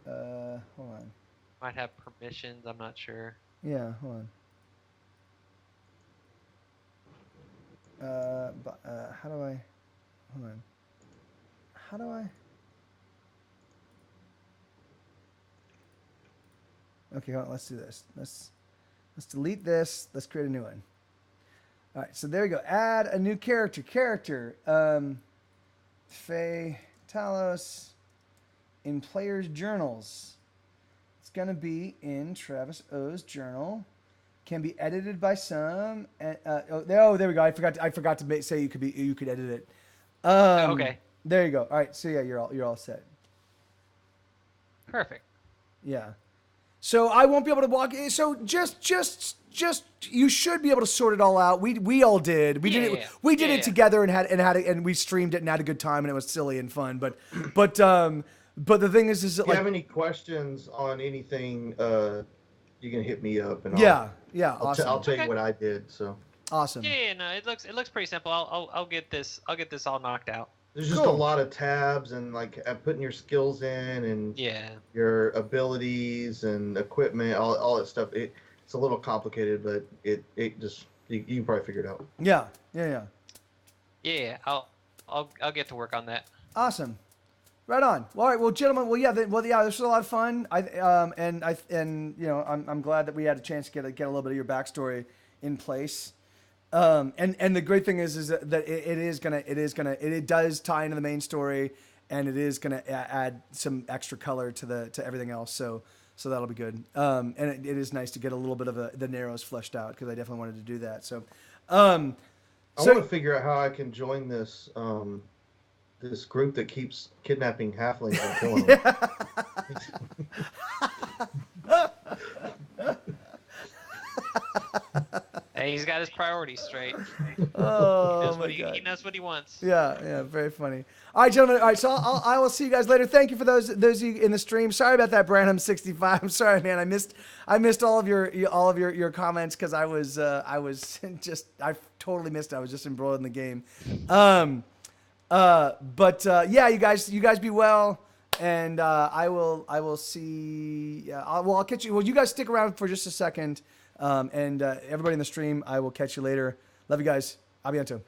Hold on. Might have permissions. I'm not sure. Yeah, hold on. How do I? Hold on. How do I? Okay, hold on, let's do this. Let's delete this. Let's create a new one. All right, so there you go. Add a new character. Faye Talos in players' journals. It's gonna be in Travis O's journal. Can be edited by some. There we go. I forgot to say you could edit it. Okay. There you go. All right. So yeah, you're all set. Perfect. Yeah. So I won't be able to walk. So just you should be able to sort it all out. We all did. We did it. We did it together and we streamed it and had a good time and it was silly and fun. But the thing is If that you have any questions on anything, you can hit me up and yeah, I'll awesome. tell you Okay. what I did. So Awesome. Yeah, no, it looks pretty simple. I'll get this all knocked out. There's just a Cool. lot of tabs and like putting your skills in and Yeah. your abilities and equipment, all that stuff. It's a little complicated, but it just you can probably figure it out. Yeah. Yeah. Yeah. Yeah, I'll get to work on that. Awesome. Right on. Well, all right. Well, gentlemen. Well, yeah. Yeah. This was a lot of fun. And you know, I'm glad that we had a chance to get a little bit of your backstory in place. And the great thing is that it does tie into the main story, and it is gonna add some extra color to everything else. So that'll be good. And it is nice to get a little bit of the Narrows fleshed out, because I definitely wanted to do that. So, I want to figure out how I can join this this group that keeps kidnapping halflings and killing them. Hey, he's got his priorities straight. oh He knows what he wants. Yeah, very funny. All right, gentlemen. All right, so I will see you guys later. Thank you for those of you in the stream. Sorry about that, Branham 65. I'm sorry, man. I missed all of your comments, because I totally missed it. I was just embroiled in the game. Yeah, you guys be well, and I will see. I'll catch you. Well, you guys stick around for just a second, and everybody in the stream, I will catch you later. Love you guys. Abiento.